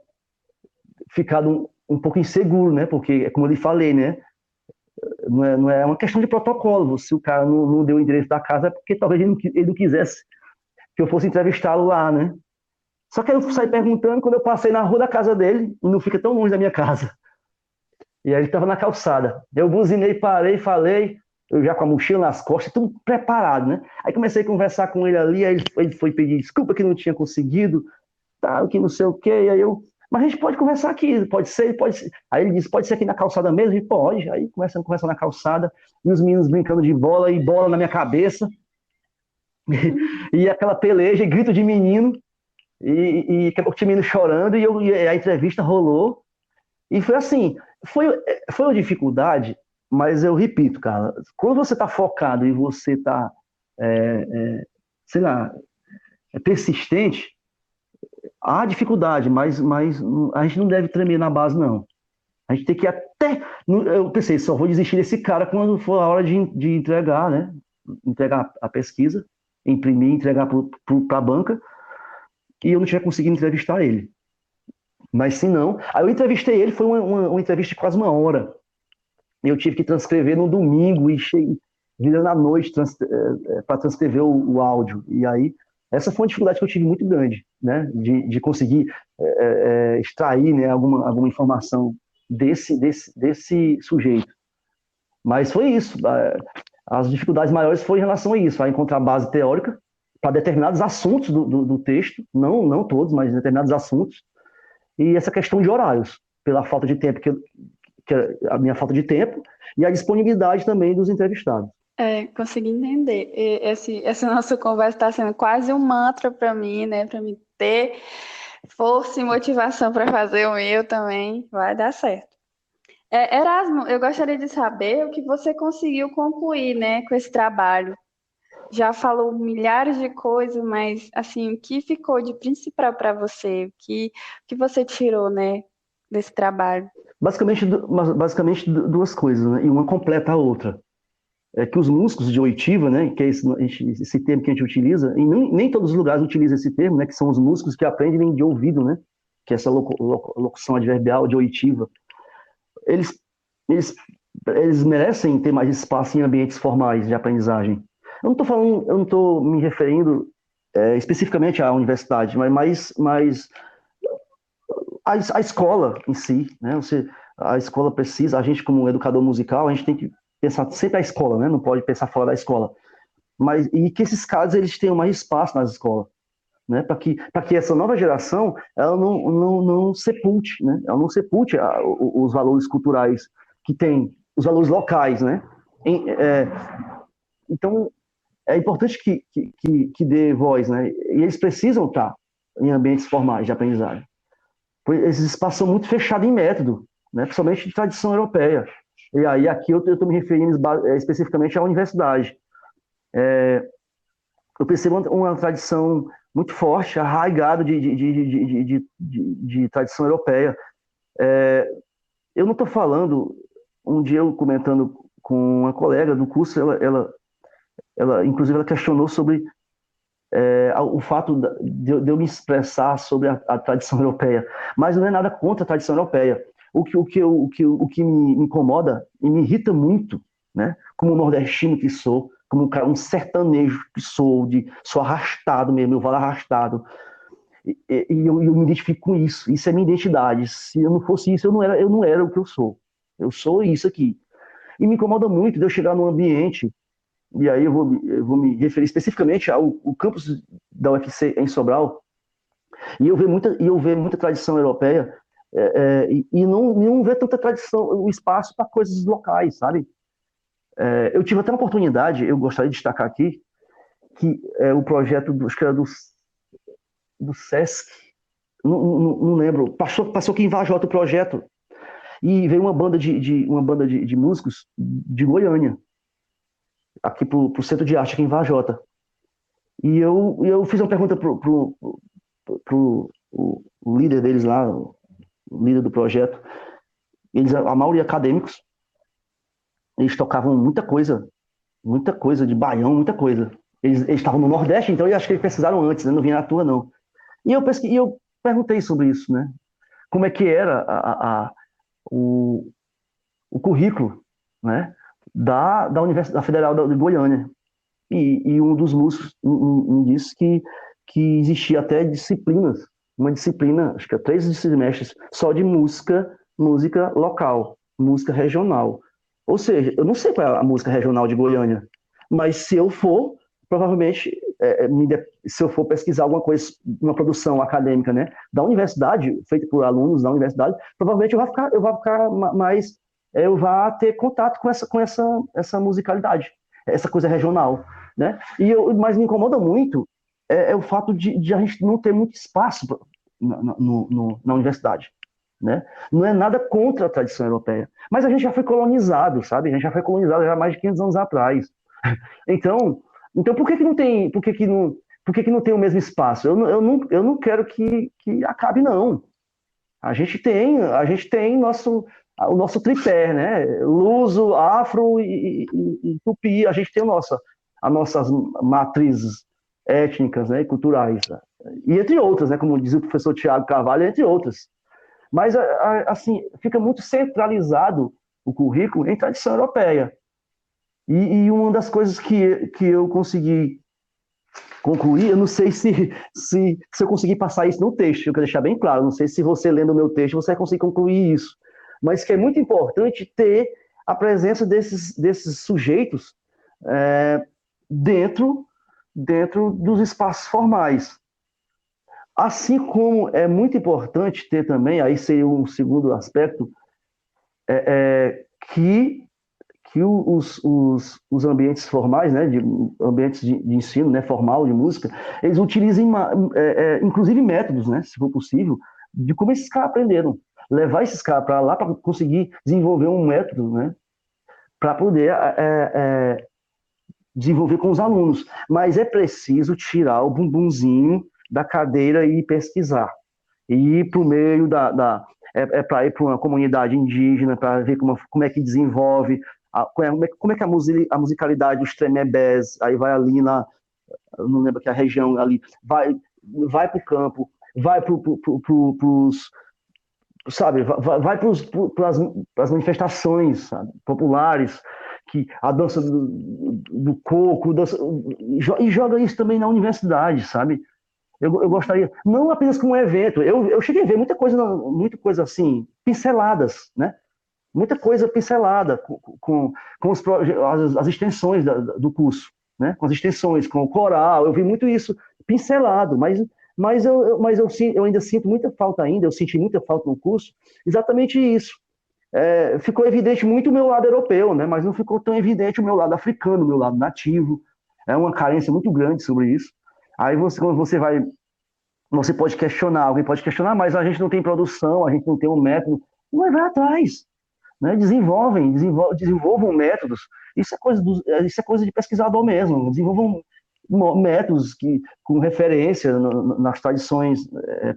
ficado um pouco inseguro, né? Porque, como eu lhe falei, né? Não é uma questão de protocolo. Se o cara não deu o endereço da casa, é porque talvez ele não quisesse que eu fosse entrevistá-lo lá, né? Só que aí eu saí perguntando quando eu passei na rua da casa dele, e não fica tão longe da minha casa. E aí ele estava na calçada. Eu buzinei, parei, falei, eu já com a mochila nas costas, tudo preparado, né? Aí comecei a conversar com ele ali, aí ele foi pedir desculpa que não tinha conseguido, tal, que não sei o quê, e aí eu, mas a gente pode conversar aqui, pode ser, pode ser. Aí ele disse, pode ser aqui na calçada mesmo? E pode. Aí começando a conversar na calçada, e os meninos brincando de bola, e bola na minha cabeça, e aquela peleja, e grito de menino, e acabou que o menino chorando, e a entrevista rolou, e foi assim, foi uma dificuldade, mas eu repito, cara, quando você está focado e você está, sei lá, persistente, há dificuldade, mas a gente não deve tremer na base, não. A gente tem que ir até. Eu pensei, só vou desistir desse cara quando for a hora de entregar, né? Entregar a pesquisa, imprimir, entregar para a banca, e eu não tinha conseguido entrevistar ele. Mas se não. Aí eu entrevistei ele, foi uma entrevista de quase 1 hora. Eu tive que transcrever no domingo e virando à noite para transcrever o áudio. E aí, essa foi uma dificuldade que eu tive muito grande, né? De conseguir extrair, né, alguma informação desse sujeito. Mas foi isso. As dificuldades maiores foram em relação a isso, a encontrar base teórica para determinados assuntos do texto, não todos, mas determinados assuntos, e essa questão de horários, pela falta de tempo, a minha falta de tempo, e a disponibilidade também dos entrevistados. Consegui entender. Essa nossa conversa está sendo quase um mantra para mim, né? Para me ter força e motivação para fazer o meu também. Vai dar certo. Erasmo, eu gostaria de saber o que você conseguiu concluir, né, com esse trabalho. Já falou milhares de coisas, mas assim, o que ficou de principal para você? O que você tirou, né, desse trabalho? Basicamente duas coisas, né? E uma completa a outra. É que os músicos de oitiva, né, que é esse termo que a gente utiliza, e nem todos os lugares utilizam esse termo, né, que são os músicos que aprendem de ouvido, né, que é essa locução adverbial de oitiva. Eles, eles, eles merecem ter mais espaço em ambientes formais de aprendizagem. Eu não estou me referindo especificamente à universidade, mas a escola em si, né? A escola precisa, a gente como educador musical, a gente tem que pensar sempre a escola, né? Não pode pensar fora da escola. E que esses caras eles tenham mais espaço nas escolas, né? Para que essa nova geração ela não sepulte, né? Ela não sepulte os valores culturais que tem, os valores locais, né? Então é importante que dê voz, né? E eles precisam estar em ambientes formais de aprendizagem. Esses espaços são muito fechados em método, né? Principalmente de tradição europeia. E aí aqui eu estou me referindo especificamente à universidade. Eu percebo uma tradição muito forte, arraigada de tradição europeia. Eu não estou falando, um dia eu comentando com uma colega do curso, inclusive ela questionou sobre o fato de eu me expressar sobre a tradição europeia, mas não é nada contra a tradição europeia. O que me incomoda e me irrita muito, né, como nordestino que sou, como um sertanejo que sou arrastado mesmo, eu vou arrastado, e eu me identifico com isso. Isso é minha identidade. Se eu não fosse isso, eu não era o que eu sou. Eu sou isso aqui. E me incomoda muito de eu chegar num ambiente, e aí eu vou me referir especificamente ao campus da UFC em Sobral, e eu ver muita tradição europeia, e não ver tanta tradição, o espaço para coisas locais, sabe? Eu tive até uma oportunidade, eu gostaria de destacar aqui, que o projeto, acho que era do Sesc, não lembro, passou aqui em Vajota o projeto, e veio uma banda de músicos de Goiânia, aqui pro Centro de Arte, aqui em Vajota. E eu fiz uma pergunta pro o líder deles lá, o líder do projeto. A maioria acadêmicos, eles tocavam muita coisa muita coisa de baião, muita coisa. Eles estavam no Nordeste, então eu acho que eles pesquisaram antes, né? Não vinha à toa, não. E eu perguntei sobre isso, né? Como é que era o, o currículo, né? Da Universidade Federal de Goiânia. E um dos músicos me disse que existia até disciplinas, uma disciplina, acho que é 3 semestres, só de música local, música regional. Ou seja, eu não sei qual é a música regional de Goiânia, mas se eu for, provavelmente, se eu for pesquisar alguma coisa, uma produção acadêmica, né, da universidade, feita por alunos da universidade, provavelmente eu vou ficar mais, eu vou ter contato com essa musicalidade, essa coisa regional, né? Mas me incomoda muito o fato de a gente não ter muito espaço na universidade, né? Não é nada contra a tradição europeia, mas a gente já foi colonizado, sabe? A gente já foi colonizado já há mais de 500 anos atrás. Então, por que que não tem, por que não tem o mesmo espaço? Eu não quero que acabe, não. A gente tem o nosso tripé, né? Luso, afro e tupi. A gente tem as nossas matrizes étnicas, né, e culturais. Né? E entre outras, né, como dizia o professor Tiago Carvalho, entre outras. Mas, assim, fica muito centralizado o currículo em tradição europeia. E uma das coisas que eu consegui concluir, eu não sei se eu conseguir passar isso no texto, eu quero deixar bem claro, não sei se você lendo o meu texto você vai conseguir concluir isso, mas que é muito importante ter a presença desses sujeitos dentro dos espaços formais. Assim como é muito importante ter também, aí seria um segundo aspecto, que os ambientes formais, né, ambientes de ensino, né, formal de música, eles utilizem, inclusive, métodos, né, se for possível, de como esses caras aprenderam. Levar esses caras para lá para conseguir desenvolver um método, né, para poder desenvolver com os alunos. Mas é preciso tirar o bumbumzinho da cadeira e pesquisar. E ir para o meio para ir para uma comunidade indígena, para ver como é que desenvolve, como é que a musicalidade dos tremebés, aí vai ali eu não lembro que a região ali, vai para o campo, vai para os, sabe, vai para as manifestações, sabe, populares, que a dança do coco, e joga isso também na universidade, sabe? Eu gostaria, não apenas como um evento, eu cheguei a ver muita coisa assim, pinceladas, né? Muita coisa pincelada com as extensões do curso, né? Com as extensões, com o coral, eu vi muito isso pincelado, eu ainda sinto muita falta eu senti muita falta no curso, exatamente isso. Ficou evidente muito o meu lado europeu, né? Mas não ficou tão evidente o meu lado africano, o meu lado nativo. É uma carência muito grande sobre isso. Aí quando você pode questionar, alguém pode questionar, mas a gente não tem produção, a gente não tem um método, mas vai atrás, né? Desenvolvam métodos. Isso é coisa de pesquisador mesmo. Desenvolvam métodos com referência nas tradições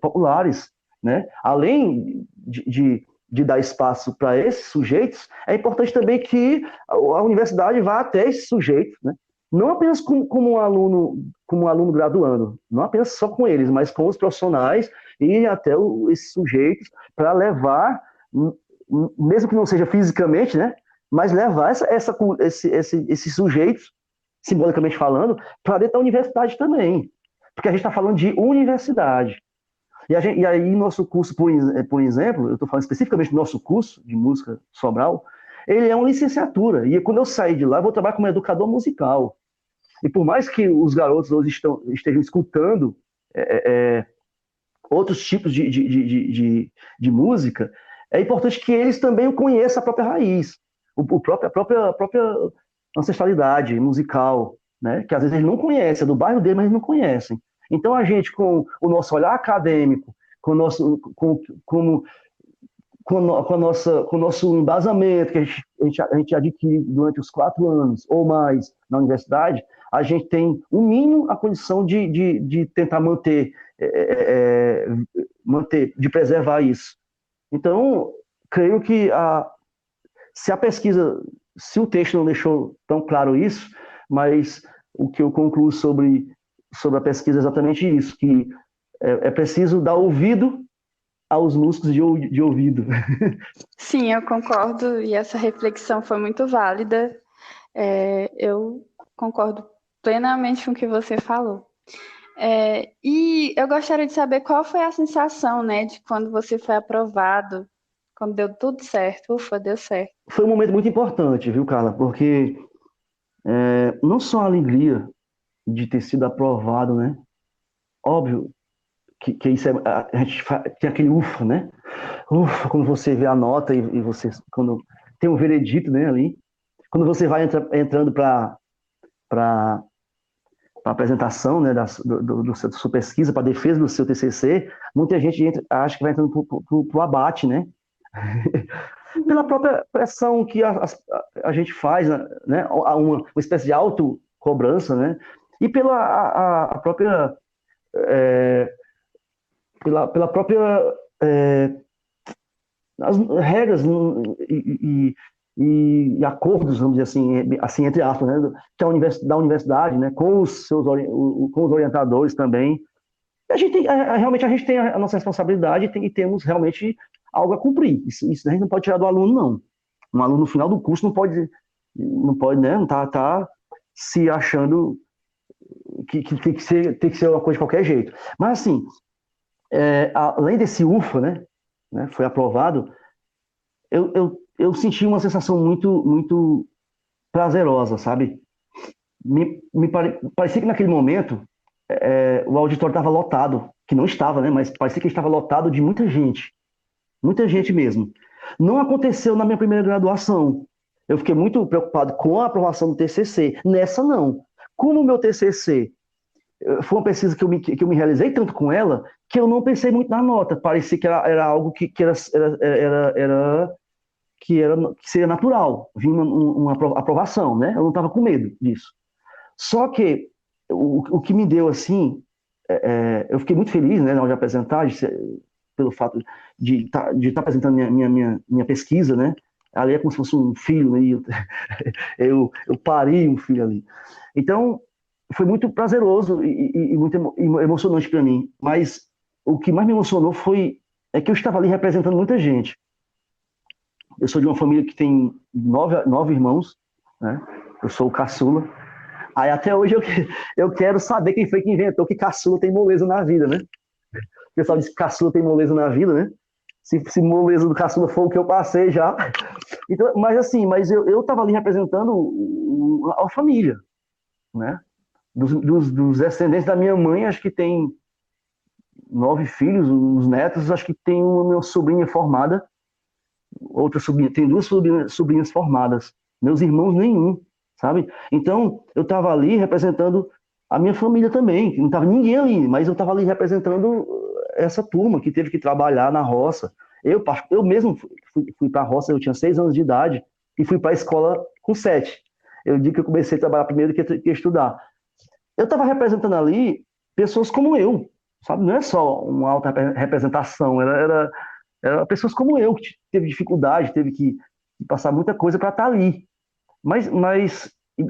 populares, né? Além de dar espaço para esses sujeitos, é importante também que a universidade vá até esses sujeitos, né? Não apenas como um aluno graduando, não apenas só com eles, mas com os profissionais e até esses sujeitos para levar, mesmo que não seja fisicamente, né? Mas levar esses sujeitos, simbolicamente falando, para dentro da universidade também. Porque a gente está falando de universidade. E aí, nosso curso, por exemplo, eu estou falando especificamente do nosso curso de música Sobral, ele é uma licenciatura. E quando eu sair de lá, eu vou trabalhar como educador musical. E por mais que os garotos hoje estejam escutando outros tipos de música, é importante que eles também conheçam a própria raiz, a própria ancestralidade musical, né? Que às vezes eles não conhecem, é do bairro dele, mas eles não conhecem. Então a gente, com o nosso olhar acadêmico, com o nosso embasamento que a gente adquire durante os 4 anos ou mais na universidade, a gente tem, no mínimo, a condição de tentar manter, de preservar isso. Então, creio que se a pesquisa se o texto não deixou tão claro isso, mas o que eu concluo sobre a pesquisa é exatamente isso, que é preciso dar ouvido aos músicos de ouvido. Sim, eu concordo, e essa reflexão foi muito válida. Eu concordo plenamente com o que você falou. E eu gostaria de saber qual foi a sensação, né, de quando você foi aprovado, quando deu tudo certo. Ufa, deu certo. Foi um momento muito importante, viu, Carla? Porque não só a alegria de ter sido aprovado, né? Óbvio que isso a gente tem aquele ufa, né? Ufa, quando você vê a nota e você, quando tem um veredito, né, ali, quando você vai entrando para a apresentação, né, da sua pesquisa, para a defesa do seu TCC, muita gente acha que vai entrando para o abate, né? Pela própria pressão que a gente faz, né? Uma espécie de autocobrança, né? E pela a própria pela própria as regras e acordos, vamos dizer assim entre aspas, né, da universidade, né, com os orientadores também. A gente tem, realmente a gente tem a nossa responsabilidade e temos realmente algo a cumprir. Isso a gente não pode tirar do aluno, não. Um aluno no final do curso não pode, né, não tá se achando que tem que ser uma coisa de qualquer jeito. Mas assim, além desse UFA, né, foi aprovado, eu senti uma sensação muito, muito prazerosa, sabe? Parecia que naquele momento o auditório estava lotado, que não estava, né? Mas parecia que estava lotado de muita gente mesmo. Não aconteceu na minha primeira graduação. Eu fiquei muito preocupado com a aprovação do TCC. Nessa, não. Como o meu TCC foi uma pesquisa que eu me realizei tanto com ela, que eu não pensei muito na nota. Parecia que era algo que seria natural, vir uma aprovação, né? Eu não estava com medo disso. Só que o que me deu assim, eu fiquei muito feliz, né, na hora de apresentar, pelo fato de estar apresentando minha pesquisa, né? Ali é como se fosse um filho, né? Eu pari um filho ali. Então, foi muito prazeroso e muito emocionante para mim. Mas o que mais me emocionou é que eu estava ali representando muita gente. Eu sou de uma família que tem nove irmãos, né? Eu sou o caçula. Aí até hoje eu quero saber quem foi que inventou que caçula tem moleza na vida, né? O pessoal diz que caçula tem moleza na vida, né? Se moleza do caçula for o que eu passei já. Então, mas eu estava ali representando a família, né? Dos descendentes da minha mãe, acho que tem 9 filhos, os netos, acho que tem uma minha sobrinha formada, outra sobrinha, tem 2 sobrinhas formadas, meus irmãos nenhum, sabe? Então, eu estava ali representando a minha família também, não estava ninguém ali, mas eu estava ali representando essa turma que teve que trabalhar na roça. Eu mesmo fui para a roça, eu tinha 6 anos de idade, e fui para a escola com 7. Eu digo que eu comecei a trabalhar primeiro que estudar. Eu estava representando ali pessoas como eu, sabe? Não é só uma alta representação, era pessoas como eu, que teve dificuldade, teve que passar muita coisa para estar ali. Mas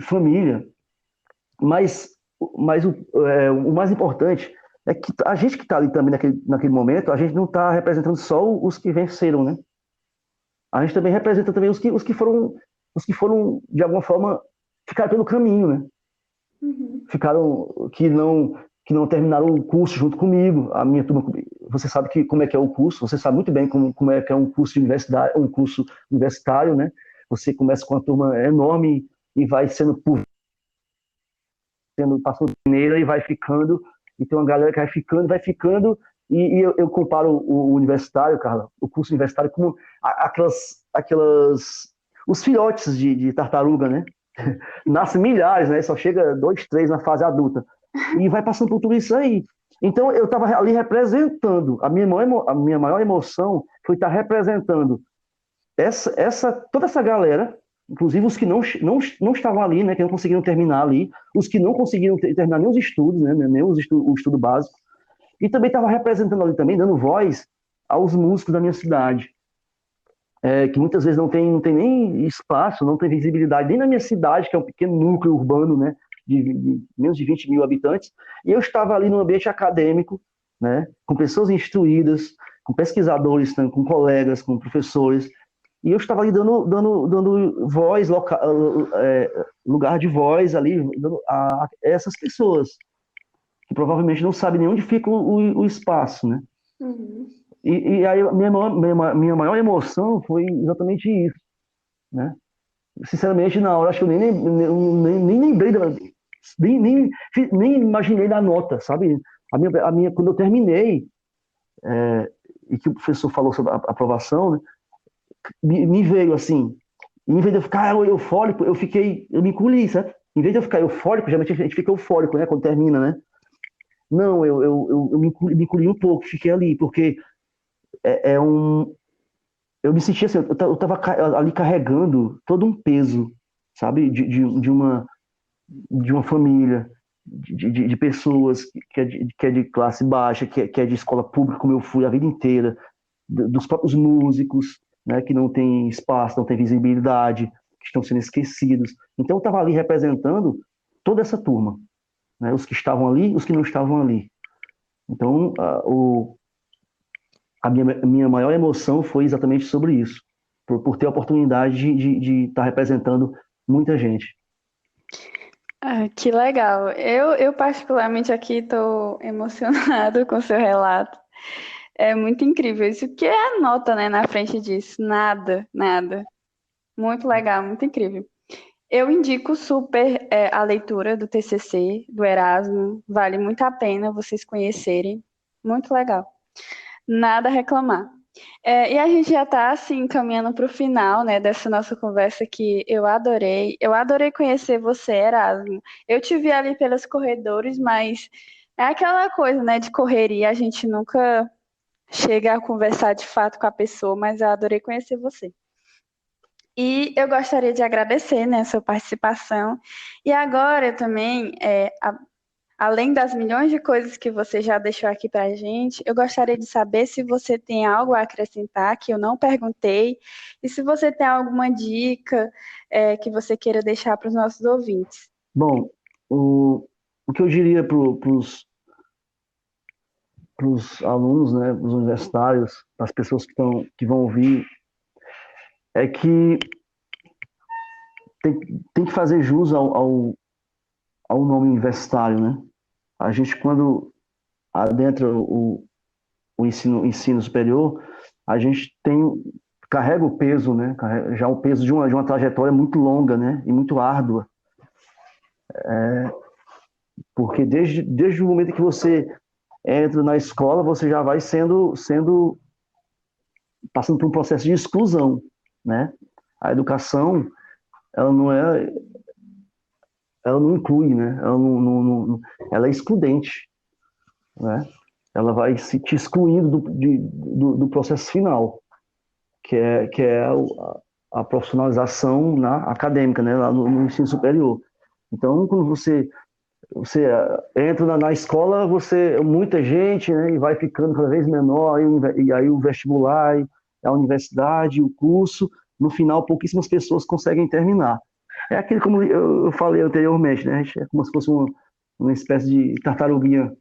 família. Mas o mais importante é que a gente que está ali também naquele momento, a gente não está representando só os que venceram, né? A gente também representa também os que foram, de alguma forma, ficaram pelo caminho, né? Uhum. Ficaram, que não terminaram o curso junto comigo, a minha turma. Você sabe como é que é o curso, você sabe muito bem como é que é um curso universitário, né? Você começa com uma turma enorme e vai passando peneira e vai ficando, e tem uma galera que vai ficando, e eu comparo o universitário, Carla, o curso universitário como os filhotes de tartaruga, né? Nasce milhares, né? Só chega 2, 3 na fase adulta. E vai passando por tudo isso aí. Então, eu estava ali representando. A minha maior emoção foi estar representando toda essa galera, inclusive os que não estavam ali, né? Que não conseguiram terminar ali, os que não conseguiram terminar nem os estudos, né? Nem o estudo básico. E também estava representando ali também, dando voz aos músicos da minha cidade. que muitas vezes não tem nem espaço, não tem visibilidade, nem na minha cidade, que é um pequeno núcleo urbano, né, de menos de 20 mil habitantes, e eu estava ali no ambiente acadêmico, né, com pessoas instruídas, com pesquisadores, com colegas, com professores, e eu estava ali dando voz, lugar de voz ali a essas pessoas, que provavelmente não sabem nem onde fica o espaço, né? Uhum. E aí a minha maior emoção foi exatamente isso, né? Sinceramente, na hora, acho que eu nem lembrei, nem imaginei da nota, sabe? Quando eu terminei, e que o professor falou sobre a aprovação, né? Me veio assim, em vez de eu ficar eufórico, eu me encolhi, sabe? Em vez de eu ficar eufórico, geralmente a gente fica eufórico, né? Quando termina, né? Não, eu me encolhi um pouco, fiquei ali, porque é um. Eu me sentia assim, eu estava ali carregando todo um peso, sabe? De uma família, de pessoas que é de classe baixa, que é de escola pública, como eu fui a vida inteira, dos próprios músicos, né, que não tem espaço, não tem visibilidade, que estão sendo esquecidos. Então eu estava ali representando toda essa turma, né, os que estavam ali, os que não estavam ali. Então a minha maior emoção foi exatamente sobre isso, por ter a oportunidade de estar representando muita gente. Ah, que legal. Eu particularmente aqui estou emocionado com o seu relato. É muito incrível. Isso que é a nota, né, na frente disso? Nada, nada. Muito legal, muito incrível. Eu indico super a leitura do TCC, do Erasmo. Vale muito a pena vocês conhecerem. Muito legal. Nada a reclamar. E a gente já está assim caminhando para o final, né, dessa nossa conversa que eu adorei. Eu adorei conhecer você, Erasmo. Eu te vi ali pelos corredores, mas é aquela coisa, né, de correria. A gente nunca chega a conversar de fato com a pessoa, mas eu adorei conhecer você. E eu gostaria de agradecer, né, a sua participação. E agora eu também, além das milhões de coisas que você já deixou aqui para a gente, eu gostaria de saber se você tem algo a acrescentar que eu não perguntei e se você tem alguma dica, que você queira deixar para os nossos ouvintes. Bom, o que eu diria para os alunos, né, para os universitários, para as pessoas que vão ouvir, é que tem, tem que fazer jus ao nome universitário, né? A gente, quando adentra o ensino superior, a gente carrega o peso, né? Já o peso de uma trajetória muito longa, né? E muito árdua. Porque desde o momento que você entra na escola, você já vai passando por um processo de exclusão, né? A educação, ela não é, ela não inclui, né? Ela é excludente, né? Ela vai se te excluindo do processo final, que é a profissionalização acadêmica, né? Lá no ensino superior. Então, quando você entra na escola, muita gente, né? E vai ficando cada vez menor, e aí o vestibular, a universidade, o curso, no final, pouquíssimas pessoas conseguem terminar. É aquele, como eu falei anteriormente, né? É como se fosse uma espécie de tartaruguinha,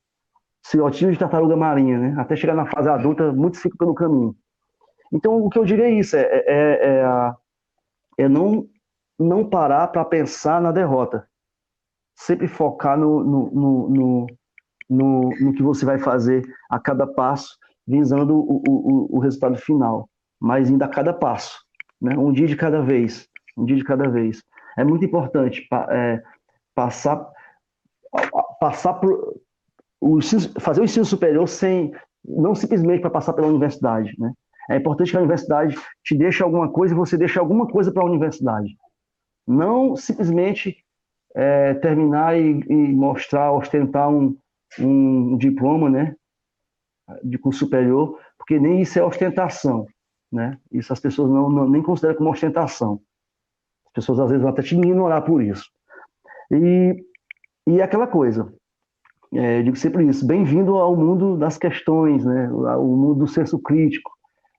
filhotinho de tartaruga marinha, né? Até chegar na fase adulta, muitos ficam pelo caminho. Então, o que eu diria é isso, é não parar para pensar na derrota. Sempre focar no que você vai fazer a cada passo, visando o resultado final, mas indo a cada passo, né? Um dia de cada vez, um dia de cada vez. É muito importante passar por fazer o ensino superior não simplesmente para passar pela universidade, né? É importante que a universidade te deixe alguma coisa e você deixe alguma coisa para a universidade. Não simplesmente terminar e mostrar, ostentar um diploma, né, de curso superior, porque nem isso é ostentação, né? Isso as pessoas nem consideram como ostentação. As pessoas às vezes vão até te ignorar por isso. E é aquela coisa, eu digo sempre isso, bem-vindo ao mundo das questões, né? O mundo do senso crítico,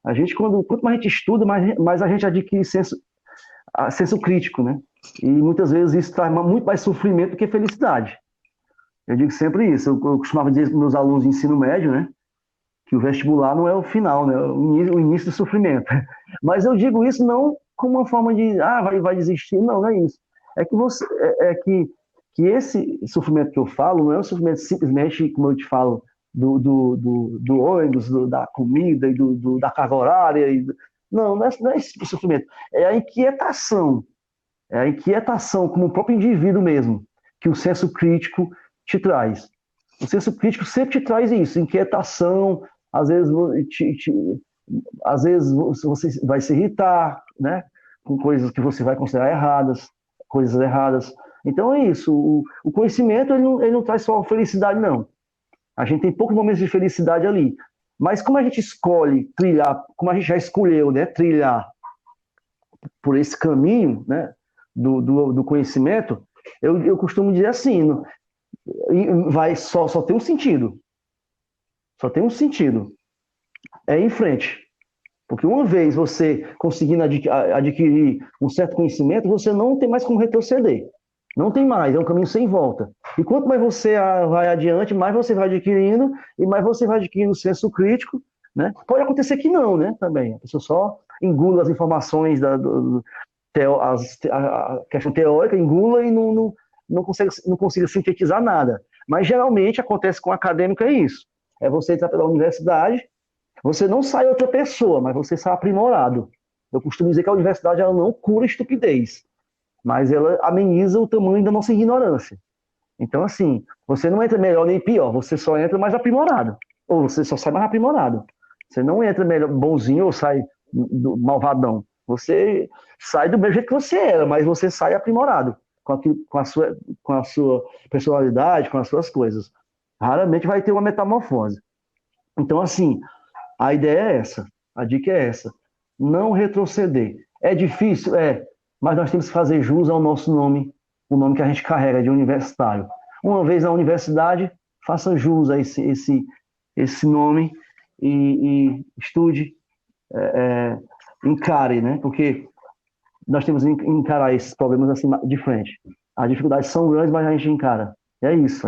A gente, quanto mais a gente estuda, mais a gente adquire senso crítico, né? E muitas vezes isso traz muito mais sofrimento do que felicidade. Eu digo sempre isso. Eu costumava dizer para meus alunos de ensino médio, né? Que o vestibular não é o final, né? O início do sofrimento. Mas eu digo isso não como uma forma de, vai desistir. Não, não é isso. É que que esse sofrimento que eu falo não é um sofrimento simplesmente, como eu te falo, do ônibus, da comida e da carga horária. Não é esse tipo de sofrimento. É a inquietação. É a inquietação como o próprio indivíduo mesmo, que o senso crítico te traz. O senso crítico sempre te traz isso, inquietação, às vezes você vai se irritar, né, com coisas que você vai considerar erradas, coisas erradas. Então é isso, o conhecimento ele não traz só felicidade, não. A gente tem poucos momentos de felicidade ali. Mas como a gente escolhe trilhar, como a gente já escolheu, né, trilhar por esse caminho, né, do conhecimento, eu costumo dizer assim, só tem um sentido. Só tem um sentido. É em frente. Porque uma vez você conseguindo adquirir um certo conhecimento, você não tem mais como retroceder. Não tem mais, é um caminho sem volta. E quanto mais você vai adiante, mais você vai adquirindo, e mais você vai adquirindo senso crítico, né? Pode acontecer que não, né? Também. A pessoa só engula as informações a questão teórica, engula e não consiga sintetizar nada. Mas geralmente acontece com o acadêmico é isso. É você entrar pela universidade, você não sai outra pessoa, mas você sai aprimorado. Eu costumo dizer que a universidade ela não cura estupidez, mas ela ameniza o tamanho da nossa ignorância. Então, assim, você não entra melhor nem pior, você só entra mais aprimorado. Ou você só sai mais aprimorado. Você não entra melhor bonzinho ou sai malvadão. Você sai do mesmo jeito que você era, mas você sai aprimorado com a sua personalidade, com as suas coisas. Raramente vai ter uma metamorfose. Então, assim, a ideia é essa, a dica é essa. Não retroceder. É difícil? É, mas nós temos que fazer jus ao nosso nome, o nome que a gente carrega de universitário. Uma vez na universidade, faça jus a esse nome e estude, encare, né? Porque nós temos que encarar esses problemas assim de frente. As dificuldades são grandes, mas a gente encara. É isso,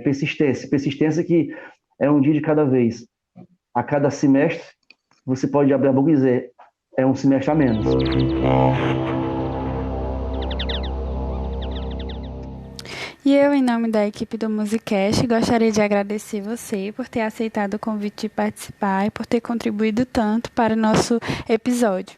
persistência. Persistência que é um dia de cada vez. A cada semestre, você pode abrir a boca e dizer, é um semestre a menos. E eu, em nome da equipe do Musicast, gostaria de agradecer você por ter aceitado o convite de participar e por ter contribuído tanto para o nosso episódio.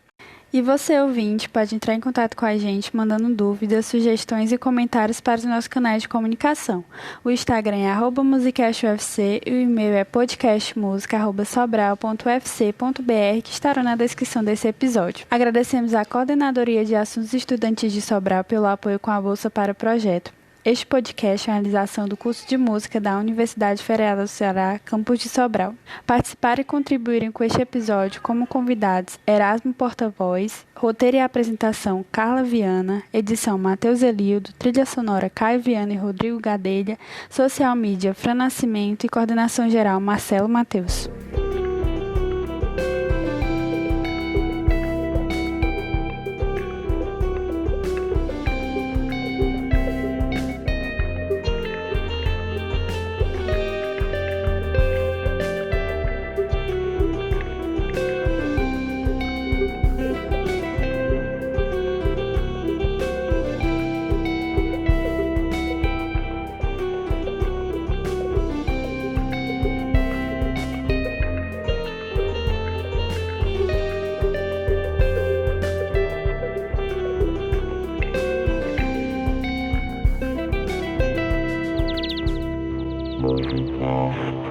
E você, ouvinte, pode entrar em contato com a gente mandando dúvidas, sugestões e comentários para os nossos canais de comunicação. O Instagram é @musicastufc e o e-mail é podcastmusica@sobral.ufc.br, que estará na descrição desse episódio. Agradecemos à Coordenadoria de Assuntos Estudantis de Sobral pelo apoio com a Bolsa para o projeto. Este podcast é a realização do curso de música da Universidade Federal do Ceará, campus de Sobral. Participaram e contribuíram com este episódio como convidados Erasmo Porta-Voz, roteiro e apresentação Carla Viana, edição Matheus Elildo, trilha sonora Caio Viana e Rodrigo Gadelha, social media Fran Nascimento e coordenação geral Marcelo Matheus. Música